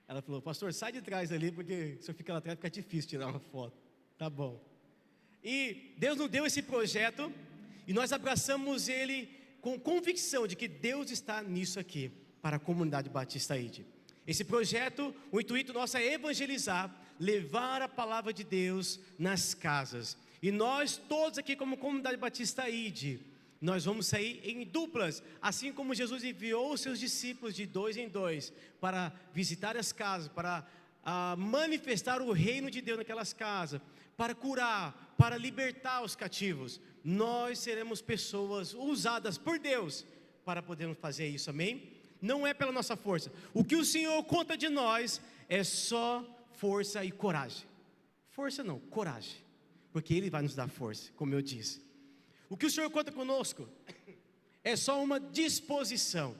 Ela falou: pastor, sai de trás ali, porque se eu ficar lá atrás fica difícil tirar uma foto. Tá bom. E Deus nos deu esse projeto, e nós abraçamos ele com convicção de que Deus está nisso aqui, para a comunidade Batista Ide. Esse projeto, o intuito nosso é evangelizar, levar a palavra de Deus nas casas. E nós todos aqui como comunidade Batista Ide, nós vamos sair em duplas, assim como Jesus enviou os seus discípulos de 2 em 2, para visitar as casas, para manifestar o reino de Deus naquelas casas, para curar, para libertar os cativos. Nós seremos pessoas usadas por Deus para podermos fazer isso, amém? Não é pela nossa força. O que o Senhor conta de nós é só força e coragem. Força não, coragem, porque Ele vai nos dar força, como eu disse. O que o Senhor conta conosco é só uma disposição.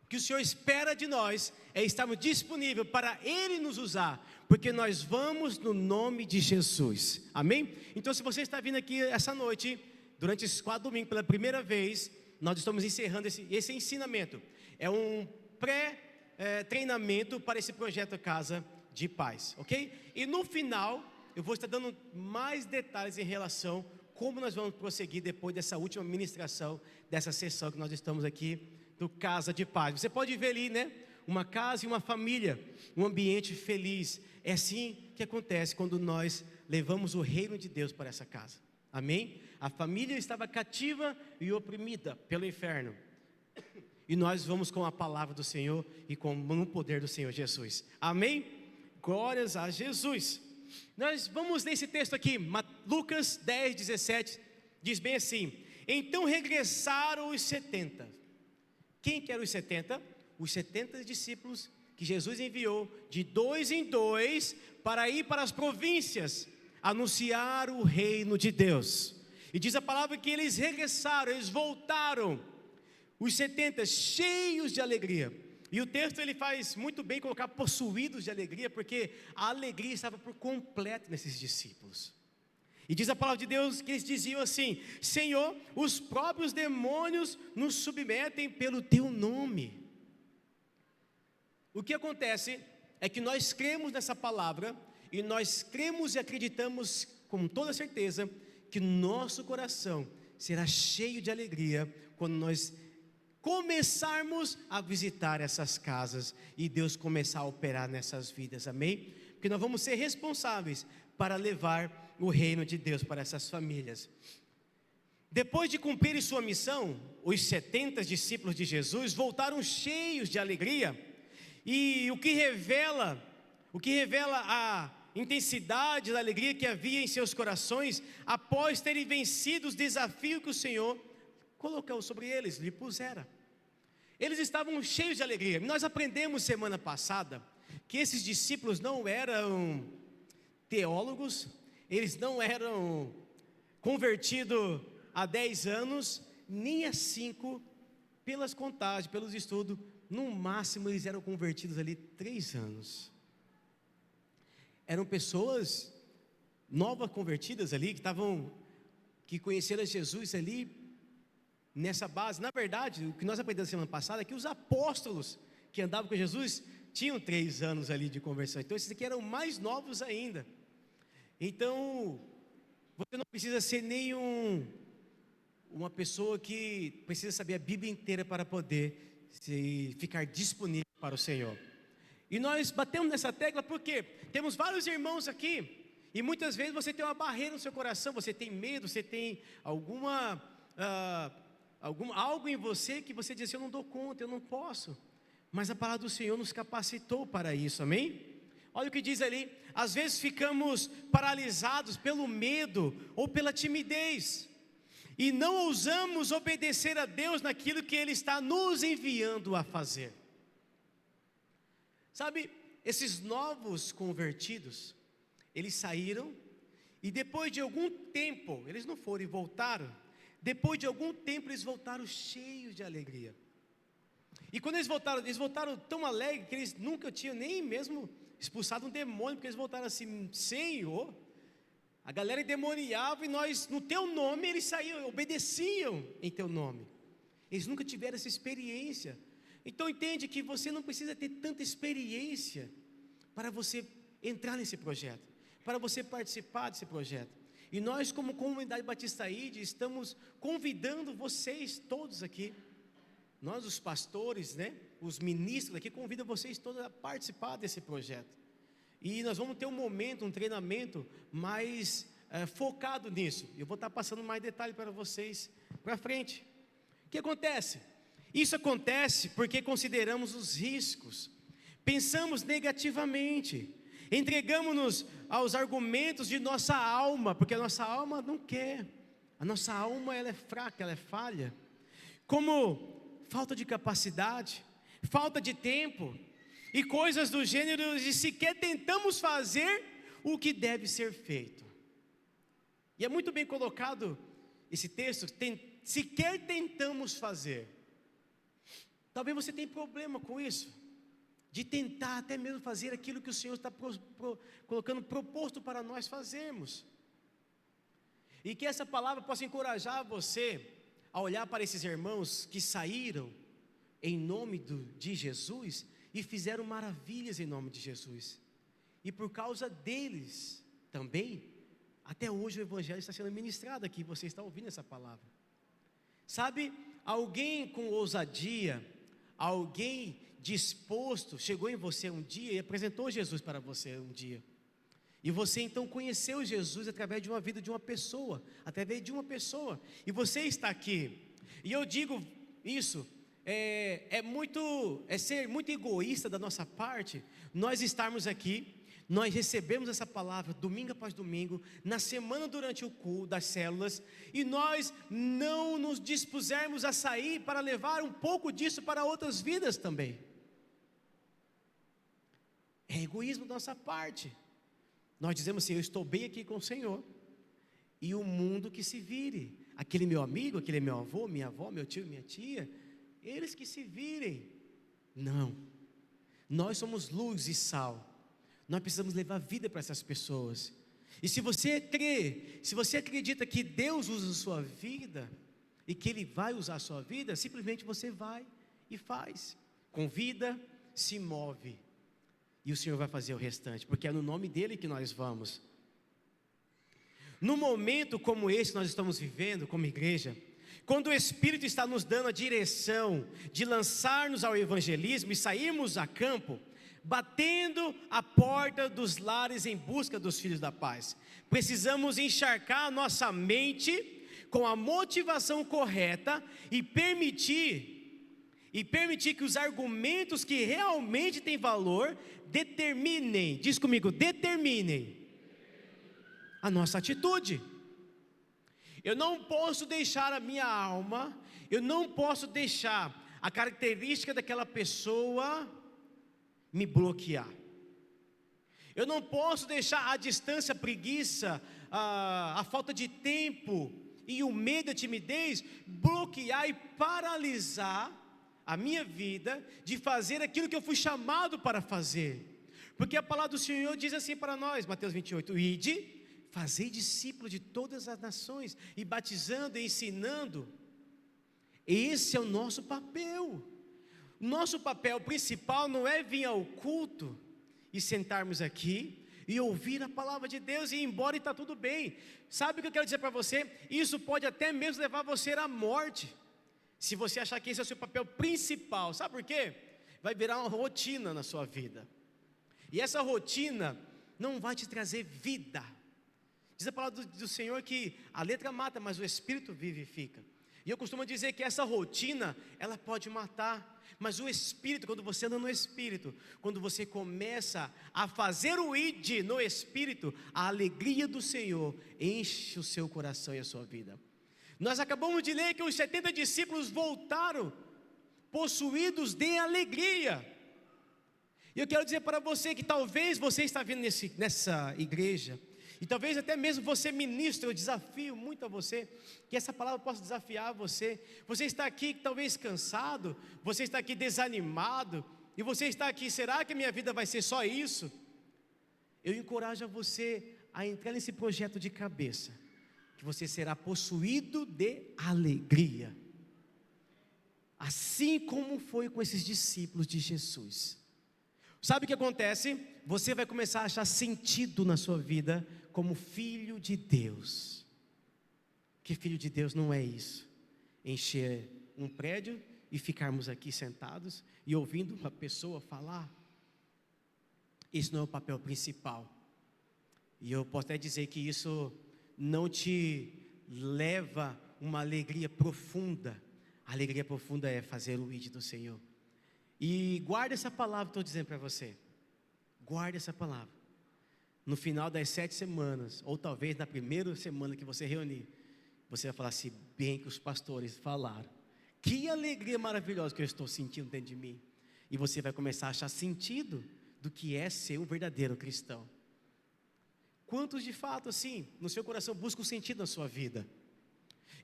O que o Senhor espera de nós é estarmos disponíveis para Ele nos usar, porque nós vamos no nome de Jesus, amém? Então, se você está vindo aqui essa noite, durante esses 4 domingos, pela primeira vez, nós estamos encerrando esse ensinamento. É um pré-treinamento para esse projeto Casa de Paz, ok? E no final, eu vou estar dando mais detalhes em relação a como nós vamos prosseguir depois dessa última ministração, dessa sessão que nós estamos aqui, do Casa de Paz. Você pode ver ali, né? Uma casa e uma família, um ambiente feliz. É assim que acontece quando nós levamos o reino de Deus para essa casa, amém? A família estava cativa e oprimida pelo inferno, e nós vamos com a palavra do Senhor e com o poder do Senhor Jesus, amém? Glórias a Jesus. Nós vamos ler esse texto aqui, Lucas 10, 17, diz bem assim: então regressaram os 70. Quem que eram os 70? Os 70 discípulos que Jesus enviou de 2 em 2 para ir para as províncias, anunciar o reino de Deus. E diz a palavra que eles regressaram, eles voltaram, os 70 cheios de alegria. E o texto ele faz muito bem colocar possuídos de alegria, porque a alegria estava por completo nesses discípulos. E diz a palavra de Deus que eles diziam assim: Senhor, os próprios demônios nos submetem pelo teu nome. O que acontece é que nós cremos nessa palavra, e nós cremos e acreditamos com toda certeza que nosso coração será cheio de alegria quando nós começarmos a visitar essas casas e Deus começar a operar nessas vidas, amém? Porque nós vamos ser responsáveis para levar o reino de Deus para essas famílias. Depois de cumprirem sua missão, os 70 discípulos de Jesus voltaram cheios de alegria, e o que revela a intensidade da alegria que havia em seus corações, após terem vencido os desafios que o Senhor colocou sobre eles, lhe pusera. Eles estavam cheios de alegria. Nós aprendemos semana passada que esses discípulos não eram teólogos, eles não eram convertidos há 10 anos, nem há 5, pelas contagens, pelos estudos, no máximo eles eram convertidos ali 3 anos. Eram pessoas novas convertidas ali, que conheceram Jesus ali, nessa base. Na verdade, o que nós aprendemos semana passada é que os apóstolos que andavam com Jesus tinham 3 anos ali de conversão. Então esses aqui eram mais novos ainda. Então você não precisa ser uma pessoa que precisa saber a Bíblia inteira para poder ficar disponível para o Senhor. E nós batemos nessa tecla porque temos vários irmãos aqui, e muitas vezes você tem uma barreira no seu coração, você tem medo, você tem algo em você que você diz assim: eu não dou conta, eu não posso. Mas a palavra do Senhor nos capacitou para isso, amém? Olha o que diz ali: às vezes ficamos paralisados pelo medo ou pela timidez, e não ousamos obedecer a Deus naquilo que Ele está nos enviando a fazer. Sabe, esses novos convertidos, eles saíram, e depois de algum tempo, eles não foram e voltaram. Depois de algum tempo eles voltaram cheios de alegria. E quando eles voltaram tão alegres que eles nunca tinham nem mesmo expulsado um demônio, porque eles voltaram assim: Senhor, a galera endemoniava e nós, no teu nome, eles saíam, obedeciam em teu nome. Eles nunca tiveram essa experiência Então entende que você não precisa ter tanta experiência para você entrar nesse projeto, para você participar desse projeto. E nós, como comunidade Batista ID, estamos convidando vocês todos aqui, nós os pastores, né, os ministros aqui, convidam vocês todos a participar desse projeto. E nós vamos ter um momento, um treinamento mais focado nisso. Eu vou estar passando mais detalhes para vocês para frente. O que acontece? Isso acontece porque consideramos os riscos, pensamos negativamente, entregamos-nos aos argumentos de nossa alma, porque a nossa alma não quer, a nossa alma ela é fraca, ela é falha, como falta de capacidade, falta de tempo, e coisas do gênero, e sequer tentamos fazer o que deve ser feito. E é muito bem colocado esse texto, sequer tentamos fazer. Talvez você tenha problema com isso, de tentar até mesmo fazer aquilo que o Senhor está colocando proposto para nós fazermos. E que essa palavra possa encorajar você a olhar para esses irmãos que saíram em nome de Jesus e fizeram maravilhas em nome de Jesus. E por causa deles também, até hoje o Evangelho está sendo ministrado aqui, você está ouvindo essa palavra. Sabe, alguém com ousadia, alguém disposto, chegou em você um dia e apresentou Jesus para você um dia. E você então conheceu Jesus através de uma vida de uma pessoa, através de uma pessoa. E você está aqui. E eu digo isso, ser muito egoísta da nossa parte, nós estarmos aqui, nós recebemos essa palavra domingo após domingo, na semana durante o culto das células, e nós não nos dispusermos a sair para levar um pouco disso para outras vidas também. É egoísmo da nossa parte. Nós dizemos assim, eu estou bem aqui com o Senhor, e o mundo que se vire, aquele meu amigo, aquele meu avô, minha avó, meu tio, minha tia, eles que se virem. Não, nós somos luz e sal, nós precisamos levar vida para essas pessoas. E se você crê, se você acredita que Deus usa a sua vida, e que Ele vai usar a sua vida, simplesmente você vai e faz, convida, se move, e o Senhor vai fazer o restante, porque é no nome dEle que nós vamos. No momento como esse nós estamos vivendo como igreja, quando o Espírito está nos dando a direção de lançar-nos ao evangelismo e sairmos a campo, batendo a porta dos lares em busca dos filhos da paz, precisamos encharcar a nossa mente com a motivação correta e permitir que os argumentos que realmente têm valor determinem, diz comigo, determinem a nossa atitude. Eu não posso deixar a minha alma, eu não posso deixar a característica daquela pessoa me bloquear. Eu não posso deixar a distância, a preguiça, a falta de tempo e o medo, a timidez bloquear e paralisar a minha vida de fazer aquilo que eu fui chamado para fazer. Porque a palavra do Senhor diz assim para nós, Mateus 28, ide, fazei discípulos de todas as nações, e batizando e ensinando. Esse é o nosso papel. Nosso papel principal não é vir ao culto e sentarmos aqui e ouvir a palavra de Deus e ir embora e está tudo bem. Sabe o que eu quero dizer para você? Isso pode até mesmo levar você à morte, se você achar que esse é o seu papel principal. Sabe por quê? Vai virar uma rotina na sua vida, e essa rotina não vai te trazer vida. Diz a palavra do Senhor que a letra mata, mas o Espírito vivifica. E eu costumo dizer que essa rotina, ela pode matar, mas o Espírito, quando você anda no Espírito, quando você começa a fazer o id no Espírito, a alegria do Senhor enche o seu coração e a sua vida. Nós acabamos de ler que os 70 discípulos voltaram possuídos de alegria. E eu quero dizer para você que talvez você está vindo nessa igreja, e talvez até mesmo você ministra, eu desafio muito a você, que essa palavra possa desafiar você. Você está aqui talvez cansado, você está aqui desanimado, e você está aqui, será que a minha vida vai ser só isso? Eu encorajo a você a entrar nesse projeto de cabeça, que você será possuído de alegria. assim como foi com esses discípulos de Jesus. Sabe o que acontece? Você vai começar a achar sentido na sua vida como filho de Deus. Que filho de Deus não é isso, encher um prédio e ficarmos aqui sentados e ouvindo uma pessoa falar. Isso não é o papel principal. E eu posso até dizer que isso não te leva uma alegria profunda. A alegria profunda é fazer o ID do Senhor. E guarda essa palavra que estou dizendo para você. Guarda essa palavra. No final das 7 semanas, ou talvez na primeira semana que você reunir, você vai falar assim, bem que os pastores falaram. Que alegria maravilhosa que eu estou sentindo dentro de mim. E você vai começar a achar sentido do que é ser um verdadeiro cristão. Quantos de fato assim, no seu coração buscam sentido na sua vida?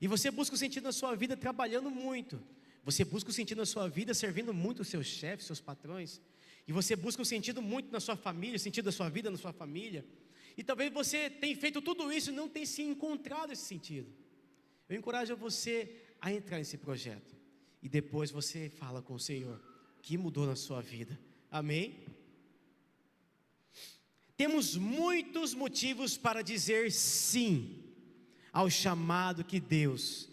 E você busca o sentido na sua vida trabalhando muito. Você busca o sentido na sua vida servindo muito os seus chefes, seus patrões. E você busca o sentido muito na sua família, o sentido da sua vida na sua família. E talvez você tenha feito tudo isso e não tenha se encontrado esse sentido. Eu encorajo você a entrar nesse projeto. E depois você fala com o Senhor, o que mudou na sua vida. Amém? Temos muitos motivos para dizer sim ao chamado de Deus.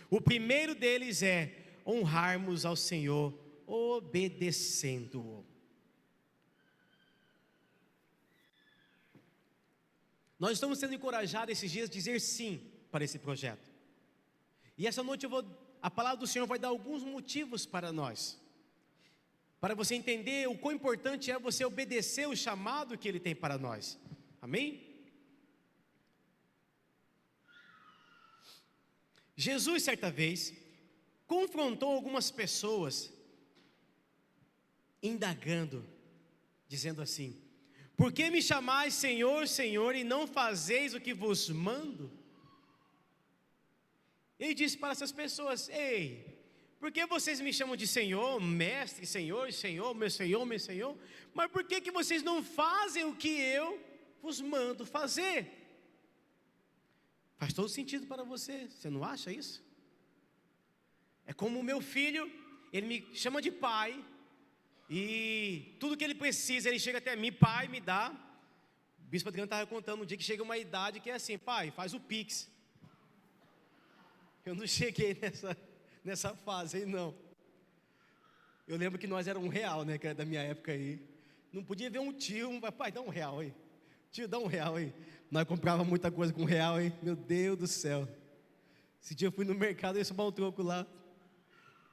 O primeiro deles é honrarmos ao Senhor obedecendo-o. Nós estamos sendo encorajados esses dias a dizer sim para esse projeto. E essa noite a palavra do Senhor vai dar alguns motivos para nós. Para você entender o quão importante é você obedecer o chamado que Ele tem para nós. Amém? Jesus, certa vez, confrontou algumas pessoas, indagando, dizendo assim: por que me chamais Senhor, Senhor, e não fazeis o que vos mando? Ele disse para essas pessoas: ei, por que vocês me chamam de Senhor, Mestre, Senhor, Senhor, meu Senhor, meu Senhor? Mas por que vocês não fazem o que eu vos mando fazer? Faz todo sentido para você não acha isso? É como o meu filho, ele me chama de pai, e tudo que ele precisa, ele chega até mim, pai, me dá. O bispo Adriano estava contando um dia que chega uma idade que é assim, pai, faz o Pix. Eu não cheguei nessa fase aí não. Eu lembro que nós era R$1, né, que era da minha época aí. Não podia ver um tio, pai, dá R$1 aí. Tio, dá R$1 aí. Nós comprava muita coisa com R$1, hein? Meu Deus do céu. Esse dia eu fui no mercado e ia somar um troco lá.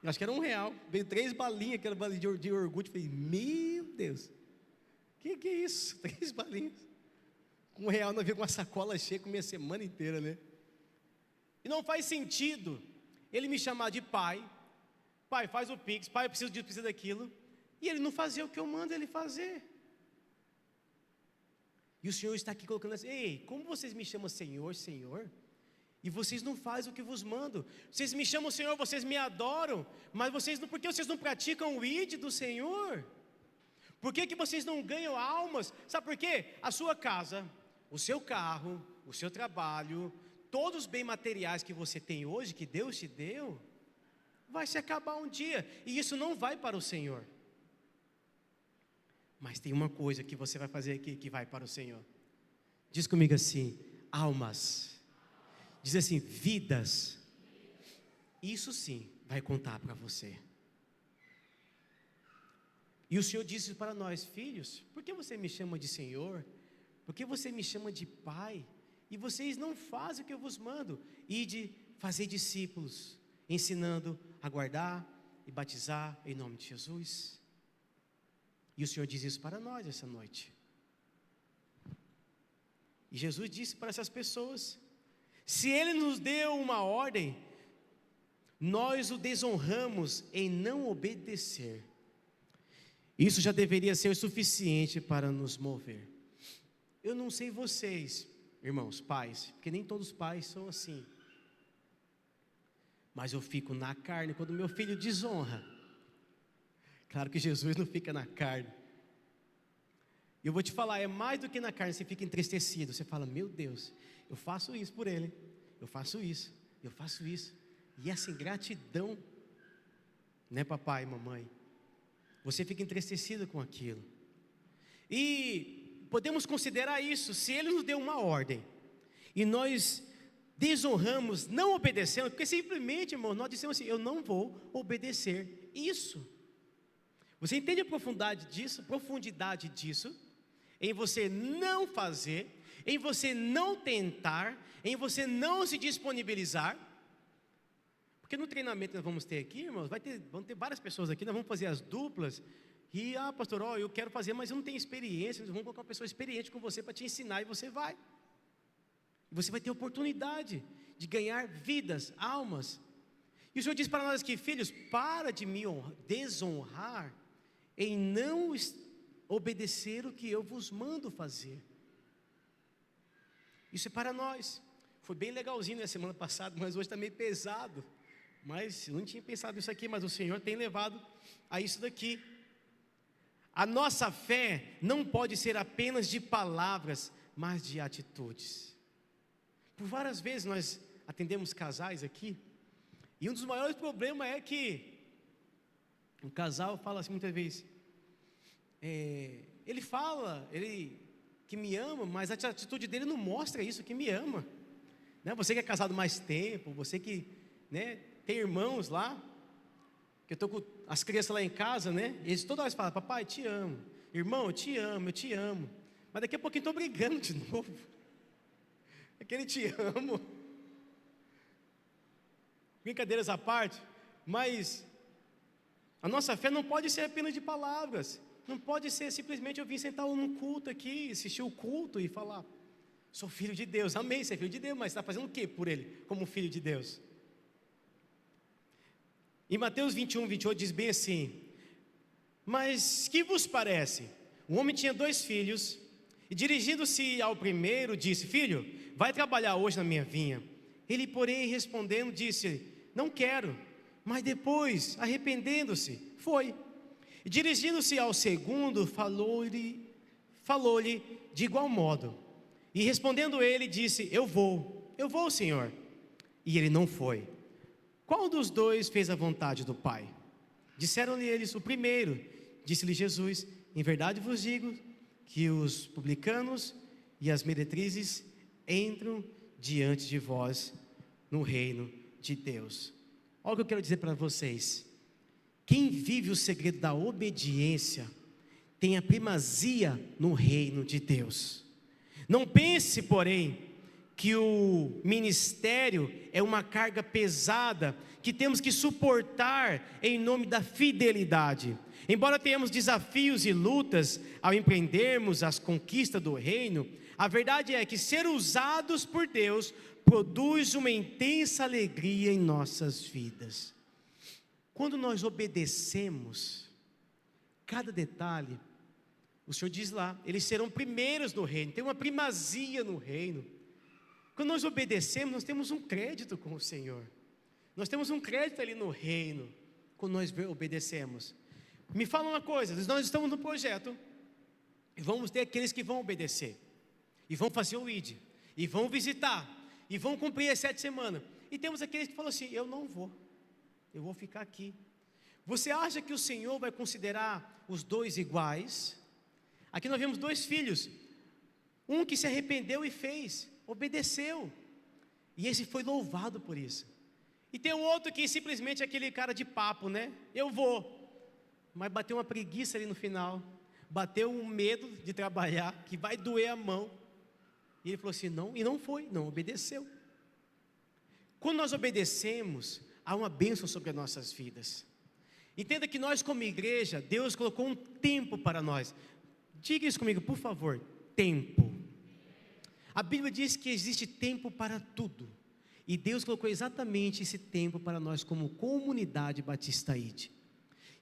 Acho que era R$1. Veio 3 balinhas, aquela balinha de iogurte. Falei, meu Deus. Que é isso? 3 balinhas. Com R$1 nós vimos uma sacola cheia, comia a semana inteira, né? E não faz sentido ele me chamar de pai. Pai, faz o Pix. Pai, eu preciso disso, preciso daquilo. E ele não fazia o que eu mando ele fazer. E o Senhor está aqui colocando assim: ei, como vocês me chamam Senhor, Senhor, e vocês não fazem o que vos mando? Vocês me chamam Senhor, vocês me adoram, mas por que vocês não praticam o ID do Senhor? Por que vocês não ganham almas? Sabe por quê? A sua casa, o seu carro, o seu trabalho, todos os bens materiais que você tem hoje, que Deus te deu, vai se acabar um dia, e isso não vai para o Senhor. Mas tem uma coisa que você vai fazer aqui que vai para o Senhor. Diz comigo assim: almas. Diz assim: vidas. Isso sim vai contar para você. E o Senhor disse para nós: filhos, por que você me chama de Senhor? Por que você me chama de Pai? E vocês não fazem o que eu vos mando. Ide fazer discípulos, ensinando a guardar e batizar em nome de Jesus. E o Senhor diz isso para nós essa noite. E Jesus disse para essas pessoas: se Ele nos deu uma ordem, nós o desonramos em não obedecer. Isso já deveria ser o suficiente para nos mover. Eu não sei vocês, irmãos, pais, porque nem todos os pais são assim. Mas eu fico na carne quando meu filho desonra. Claro que Jesus não fica na carne. Eu vou te falar, é mais do que na carne. Você fica entristecido, você fala: meu Deus, eu faço isso por ele, eu faço isso, eu faço isso. E essa ingratidão, né, papai e mamãe? Você fica entristecido com aquilo. E podemos considerar isso, se Ele nos deu uma ordem, e nós desonramos, não obedecemos, porque simplesmente, irmão, nós dissemos assim, eu não vou obedecer isso. Você entende a profundidade disso? Em você não fazer, em você não tentar, em você não se disponibilizar. Porque no treinamento que nós vamos ter aqui, irmãos, vão ter várias pessoas aqui, nós vamos fazer as duplas. E, pastor, eu quero fazer, mas eu não tenho experiência. Nós vamos colocar uma pessoa experiente com você para te ensinar, e você vai. Você vai ter oportunidade de ganhar vidas, almas. E o Senhor diz para nós aqui, filhos, para de me desonrar em não obedecer o que eu vos mando fazer. Isso é para nós. Foi bem legalzinho na semana passada, mas hoje está meio pesado. Mas eu não tinha pensado nisso aqui, mas o Senhor tem levado a isso daqui. A nossa fé não pode ser apenas de palavras, mas de atitudes. Por várias vezes nós atendemos casais aqui, e um dos maiores problemas é que um casal fala assim muitas vezes, ele fala que me ama, mas a atitude dele não mostra isso, que me ama, né? Você que é casado mais tempo, você que, né, tem irmãos lá, que eu estou com as crianças lá em casa, né? Eles toda hora falam, papai, te amo, irmão, eu te amo, mas daqui a pouquinho estou brigando de novo, aquele te amo, brincadeiras à parte, mas a nossa fé não pode ser apenas de palavras, não pode ser simplesmente eu vim sentar num culto aqui, assistir o culto e falar, sou filho de Deus, amém, você é filho de Deus, mas está fazendo o que por ele, como filho de Deus? Em Mateus 21:28 diz bem assim, mas que vos parece? Um homem tinha 2 filhos, e dirigindo-se ao primeiro, disse, filho, vai trabalhar hoje na minha vinha. Ele, porém, respondendo, disse, não quero. Mas depois, arrependendo-se, foi. E dirigindo-se ao segundo, falou-lhe de igual modo. E respondendo ele, disse, eu vou, Senhor. E ele não foi. Qual dos 2 fez a vontade do Pai? Disseram-lhe eles, o primeiro. Disse-lhe Jesus, em verdade vos digo, que os publicanos e as meretrizes entram diante de vós no reino de Deus. Olha o que eu quero dizer para vocês. Quem vive o segredo da obediência tem a primazia no reino de Deus. Não pense, porém, que o ministério é uma carga pesada que temos que suportar em nome da fidelidade. Embora tenhamos desafios e lutas ao empreendermos as conquistas do reino, a verdade é que ser usados por Deus produz uma intensa alegria em nossas vidas. Quando nós obedecemos, cada detalhe, o Senhor diz lá, eles serão primeiros no reino, tem uma primazia no reino. Quando nós obedecemos, nós temos um crédito com o Senhor. Nós temos um crédito ali no reino, quando nós obedecemos. Me fala uma coisa, nós estamos no projeto, e vamos ter aqueles que vão obedecer, e vão fazer o ID, e vão visitar, e vão cumprir as 7 semanas. E temos aqueles que falam assim, eu não vou, eu vou ficar aqui. Você acha que o Senhor vai considerar os 2 iguais? Aqui nós vemos 2 filhos, um que se arrependeu e fez, obedeceu, e esse foi louvado por isso. E tem o outro que simplesmente é aquele cara de papo, né? Eu vou, mas bateu uma preguiça ali no final, bateu um medo de trabalhar, que vai doer a mão, e ele falou assim, não, e não foi, não obedeceu. Quando nós obedecemos, há uma bênção sobre as nossas vidas. Entenda que nós como igreja, Deus colocou um tempo para nós. Diga isso comigo, por favor, tempo. A Bíblia diz que existe tempo para tudo, e Deus colocou exatamente esse tempo para nós como comunidade Batista ID.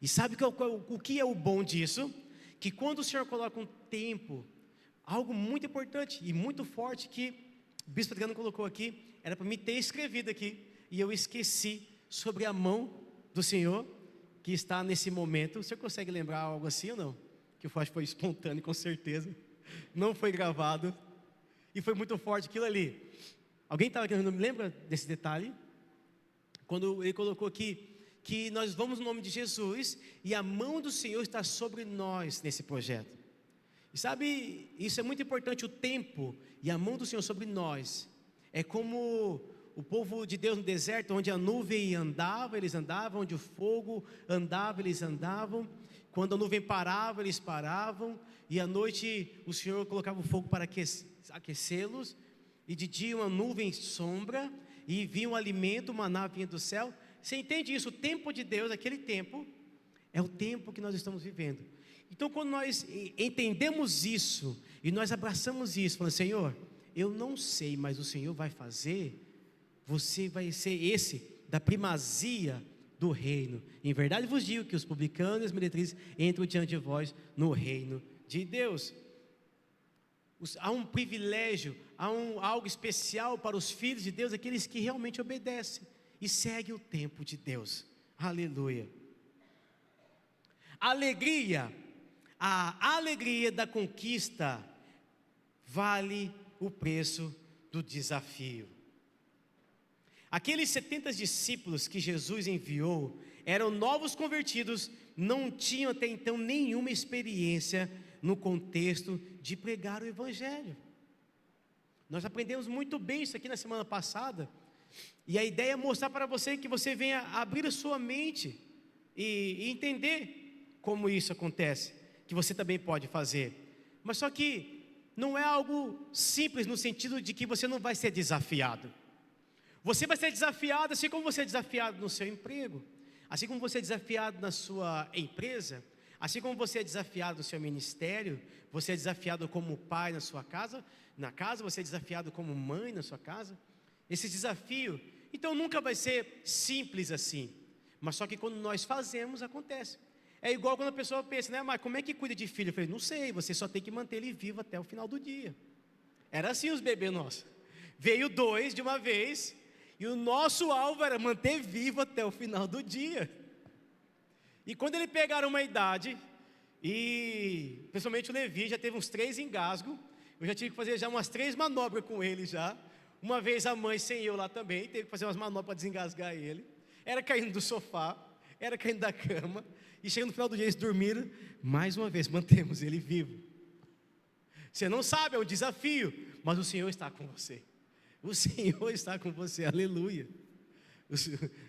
E sabe o que é o bom disso? Que quando o Senhor coloca um tempo, algo muito importante e muito forte que o Bispo Adriano colocou aqui, era para mim ter escrevido aqui, e eu esqueci, sobre a mão do Senhor, que está nesse momento. O senhor consegue lembrar algo assim ou não? Que eu acho que foi espontâneo, com certeza, não foi gravado, e foi muito forte aquilo ali. Alguém estava aqui, não me lembra desse detalhe? quando ele colocou aqui, que nós vamos no nome de Jesus, e a mão do Senhor está sobre nós nesse projeto. E sabe, isso é muito importante, o tempo e a mão do Senhor sobre nós. É como o povo de Deus no deserto, onde a nuvem andava, eles andavam, onde o fogo andava, eles andavam. Quando a nuvem parava, eles paravam, e à noite o Senhor colocava o fogo para aquecê-los, e de dia uma nuvem sombra, e vinha um alimento, uma maná vinha do céu. Você entende isso? O tempo de Deus, aquele tempo, é o tempo que nós estamos vivendo. Então, quando nós entendemos isso, e nós abraçamos isso, falando, Senhor, eu não sei, mas o Senhor vai fazer, você vai ser esse, da primazia do reino. Em verdade vos digo que os publicanos e as meretrizes entram diante de vós no reino de Deus. Há um privilégio, algo especial para os filhos de Deus, aqueles que realmente obedecem e seguem o tempo de Deus. Aleluia. A alegria da conquista vale o preço do desafio. Aqueles 70 discípulos que Jesus enviou eram novos convertidos, não tinham até então nenhuma experiência no contexto de pregar o Evangelho. Nós aprendemos muito bem isso aqui na semana passada, e a ideia é mostrar para você que você venha abrir a sua mente e entender como isso acontece, que você também pode fazer. Mas só que não é algo simples no sentido de que você não vai ser desafiado. Você vai ser desafiado assim como você é desafiado no seu emprego, assim como você é desafiado na sua empresa, assim como você é desafiado no seu ministério, você é desafiado como pai na sua casa, você é desafiado como mãe na sua casa. Esse desafio, então nunca vai ser simples assim, mas só que quando nós fazemos, acontece. É igual quando a pessoa pensa, né, mas como é que cuida de filho? Eu falei, não sei, você só tem que manter ele vivo até o final do dia. Era assim os bebês nossos. Veio 2 de uma vez, e o nosso alvo era manter vivo até o final do dia. E quando ele pegaram uma idade, e principalmente o Levi já teve uns 3 engasgos, eu já tive que fazer já umas 3 manobras com ele já. Uma vez a mãe sem eu lá também, teve que fazer umas manobras para desengasgar ele. Era caindo do sofá, era caindo da cama, e chegando no final do dia eles dormiram, mais uma vez mantemos ele vivo. Você não sabe, é um desafio, mas o Senhor está com você. O Senhor está com você, aleluia.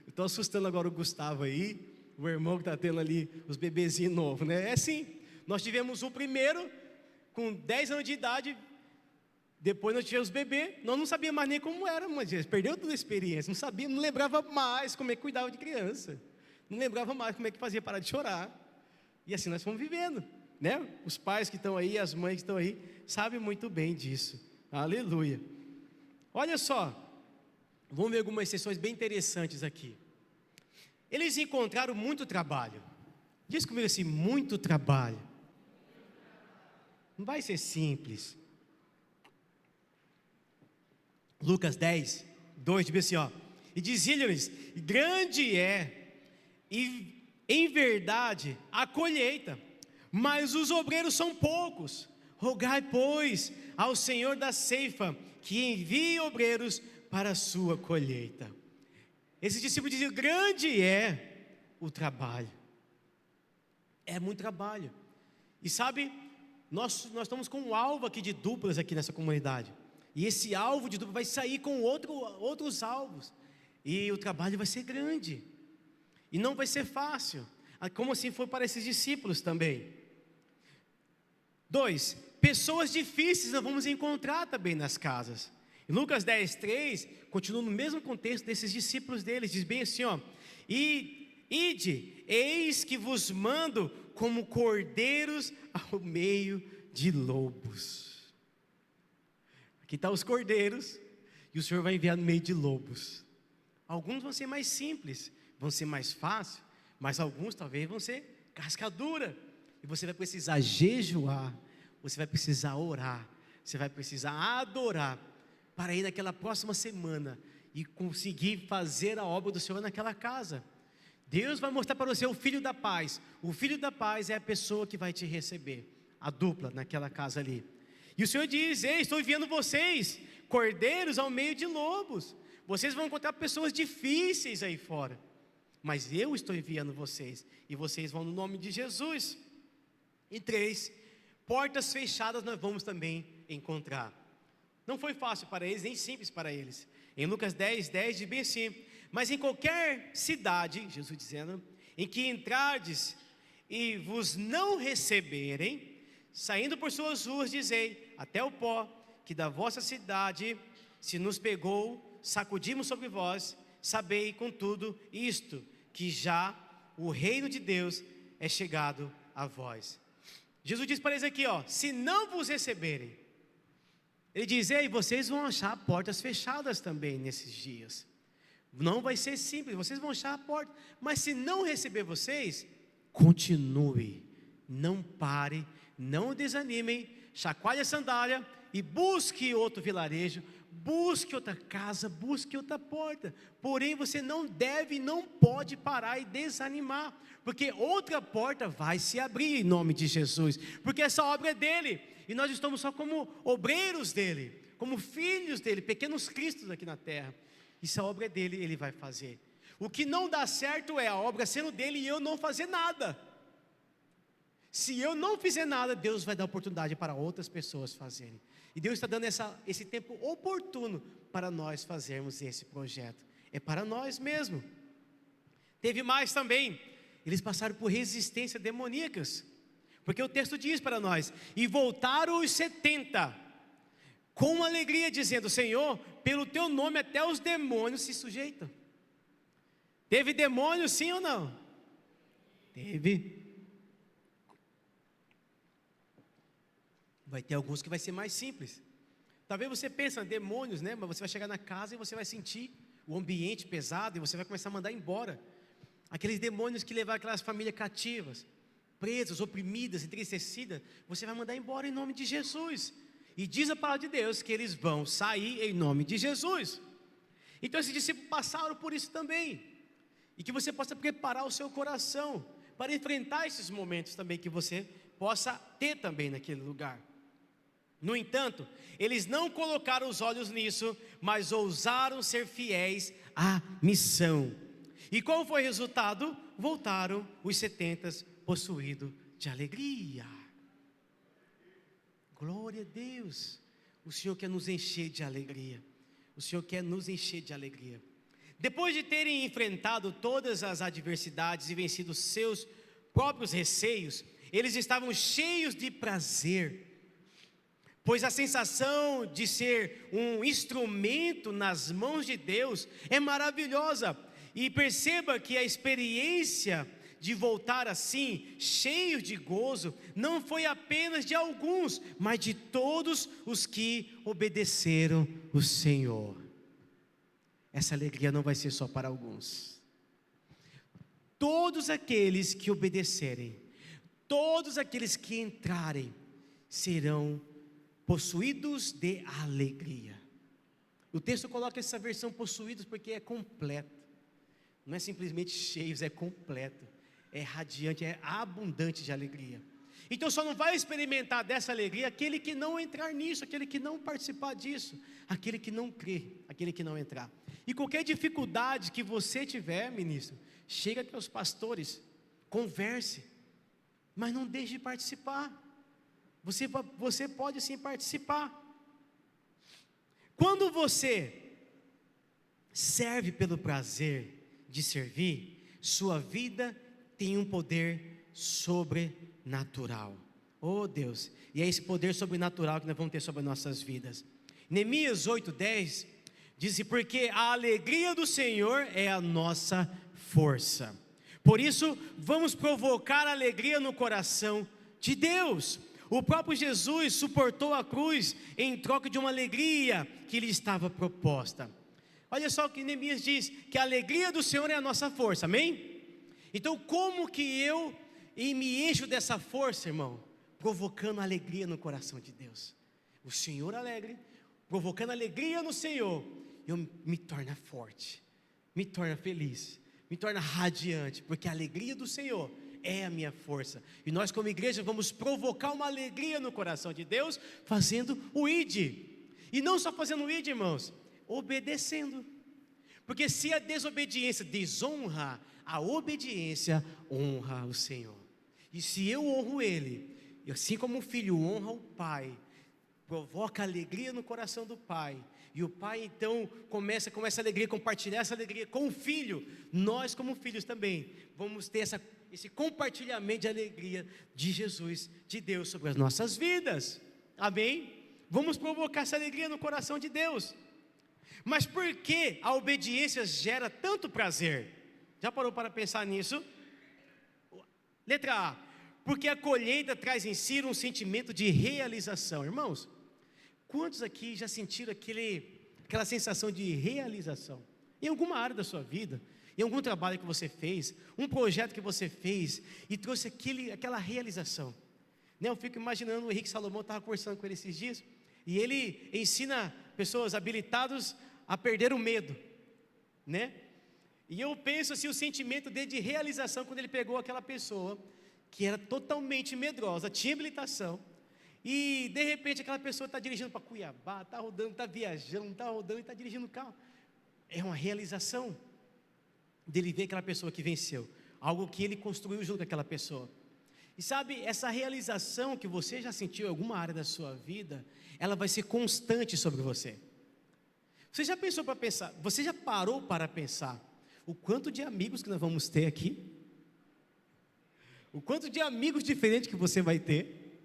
Estou assustando agora o Gustavo aí, o irmão que está tendo ali os bebezinhos novos, né? É assim, nós tivemos o primeiro com 10 anos de idade, depois nós tivemos o bebê, nós não sabíamos mais nem como era, mas perdeu toda a experiência, não sabia, não lembrava mais como é que cuidava de criança, não lembrava mais como é que fazia parar de chorar, e assim nós fomos vivendo, né? Os pais que estão aí, as mães que estão aí, sabem muito bem disso, aleluia. Olha só, vamos ver algumas sessões bem interessantes aqui. Eles encontraram muito trabalho. Diz comigo assim, muito trabalho. Não vai ser simples. Lucas 10, 2, diz assim, ó. E dizia-lhes, grande é, e em verdade, a colheita, mas os obreiros são poucos. Rogai, pois, ao Senhor da ceifa, que envie obreiros para a sua colheita. Esse discípulo dizia, grande é o trabalho. É muito trabalho. E sabe, nós estamos com um alvo aqui de duplas aqui nessa comunidade. E esse alvo de dupla vai sair com outros alvos. E o trabalho vai ser grande. E não vai ser fácil. Como assim foi para esses discípulos também. 2, pessoas difíceis nós vamos encontrar também nas casas. Em Lucas 10, 3, continua no mesmo contexto desses discípulos deles, diz bem assim, ó. Ide, eis que vos mando como cordeiros ao meio de lobos. Aqui estão os cordeiros, e o Senhor vai enviar no meio de lobos. Alguns vão ser mais simples, vão ser mais fáceis, mas alguns talvez vão ser casca dura. E você vai precisar jejuar, você vai precisar orar, você vai precisar adorar, para ir naquela próxima semana e conseguir fazer a obra do Senhor naquela casa. Deus vai mostrar para você o filho da paz. O filho da paz é a pessoa que vai te receber, a dupla naquela casa ali. E o Senhor diz, ei, estou enviando vocês, cordeiros ao meio de lobos, Vocês vão encontrar pessoas difíceis aí fora, mas eu estou enviando vocês, e vocês vão no nome de Jesus. E 3, portas fechadas nós vamos também encontrar. Não foi fácil para eles, nem simples para eles. Em Lucas 10:10 diz bem assim: mas em qualquer cidade, Jesus dizendo, em que entrardes e vos não receberem, saindo por suas ruas, dizei, até o pó que da vossa cidade se nos pegou, sacudimos sobre vós, sabei contudo isto, que já o reino de Deus é chegado a vós. Jesus diz para eles aqui, se não vos receberem, ele diz, ei, vocês vão achar portas fechadas também nesses dias. Não vai ser simples, vocês vão achar a porta, mas se não receber vocês, continue, não pare, não desanimem, chacoalhe a sandália e busque outro vilarejo, busque outra casa, busque outra porta. Porém você não deve, não pode parar e desanimar, porque outra porta vai se abrir em nome de Jesus, porque essa obra é dele, e nós estamos só como obreiros dele, como filhos dele, pequenos cristos aqui na terra. Isso é a obra dele, ele vai fazer. O que não dá certo é a obra sendo dele e eu não fazer nada. Se eu não fizer nada, Deus vai dar oportunidade para outras pessoas fazerem. E Deus está dando esse tempo oportuno para nós fazermos esse projeto. É para nós mesmo. Teve mais também. Eles passaram por resistência demoníacas. Porque o texto diz para nós, e voltaram os 70, com alegria, dizendo, Senhor, pelo teu nome até os demônios se sujeitam. Teve demônio sim ou não? Teve. Vai ter alguns que vai ser mais simples. Talvez você pense, demônios, né? Mas você vai chegar na casa e você vai sentir o ambiente pesado e você vai começar a mandar embora. Aqueles demônios que levaram aquelas famílias cativas, presas, oprimidas, entristecidas, você vai mandar embora em nome de Jesus. E diz a palavra de Deus que eles vão sair em nome de Jesus. Então esses discípulos passaram por isso também. E que você possa preparar o seu coração para enfrentar esses momentos também que você possa ter também naquele lugar. No entanto, eles não colocaram os olhos nisso, mas ousaram ser fiéis à missão. E qual foi o resultado? Voltaram os 70 possuídos de alegria. Glória a Deus. O Senhor quer nos encher de alegria. O Senhor quer nos encher de alegria. Depois de terem enfrentado todas as adversidades e vencido seus próprios receios, eles estavam cheios de prazer, pois a sensação de ser um instrumento nas mãos de Deus é maravilhosa. E perceba que a experiência de voltar assim, cheio de gozo, não foi apenas de alguns, mas de todos os que obedeceram o Senhor. Essa alegria não vai ser só para alguns. Todos aqueles que obedecerem, todos aqueles que entrarem, serão possuídos de alegria. O texto coloca essa versão possuídos porque é completo. Não é simplesmente cheios, é completo. É radiante, é abundante de alegria. Então só não vai experimentar dessa alegria aquele que não entrar nisso, aquele que não participar disso, aquele que não crê, aquele que não entrar. E qualquer dificuldade que você tiver, ministro, chega até os pastores, converse, mas não deixe de participar. Você pode sim participar. Quando você serve pelo prazer de servir, sua vida tem um poder sobrenatural. Oh Deus, e é esse poder sobrenatural que nós vamos ter sobre nossas vidas. Neemias 8:10 diz: porque a alegria do Senhor é a nossa força. Por isso, vamos provocar alegria no coração de Deus. O próprio Jesus suportou a cruz em troca de uma alegria que lhe estava proposta. Olha só o que Neemias diz, que a alegria do Senhor é a nossa força, amém? Então como que eu me encho dessa força, irmão? Provocando alegria no coração de Deus. O Senhor alegre, provocando alegria no Senhor, eu me torno forte, me torno feliz, me torno radiante, porque a alegria do Senhor é a minha força. E nós como igreja vamos provocar uma alegria no coração de Deus, fazendo o ID. E não só fazendo o ID, irmãos, obedecendo. Porque se a desobediência desonra, a obediência honra o Senhor. E se eu honro Ele, e assim como o filho honra o pai, provoca alegria no coração do pai, e o pai então começa com essa alegria, compartilhar essa alegria com o filho, nós como filhos também, vamos ter esse compartilhamento de alegria de Jesus, de Deus sobre as nossas vidas, amém? Vamos provocar essa alegria no coração de Deus. Mas por que a obediência gera tanto prazer? Já parou para pensar nisso? Letra A, porque a colheita traz em si um sentimento de realização. Irmãos, quantos aqui já sentiram aquela sensação de realização? Em alguma área da sua vida, em algum trabalho que você fez, um projeto que você fez, e trouxe aquela realização. Né? Eu fico imaginando, o Henrique Salomão estava conversando com ele esses dias, e ele ensina pessoas habilitadas a perder o medo, né? E eu penso assim, o sentimento dele de realização, quando ele pegou aquela pessoa que era totalmente medrosa, tinha habilitação, e de repente aquela pessoa está dirigindo para Cuiabá, está rodando, está viajando, está rodando e está dirigindo o carro. É uma realização dele ver aquela pessoa que venceu, algo que ele construiu junto com aquela pessoa. E sabe, essa realização que você já sentiu em alguma área da sua vida, ela vai ser constante sobre você. Você já pensou para pensar, você já parou para pensar o quanto de amigos que nós vamos ter aqui? O quanto de amigos diferentes que você vai ter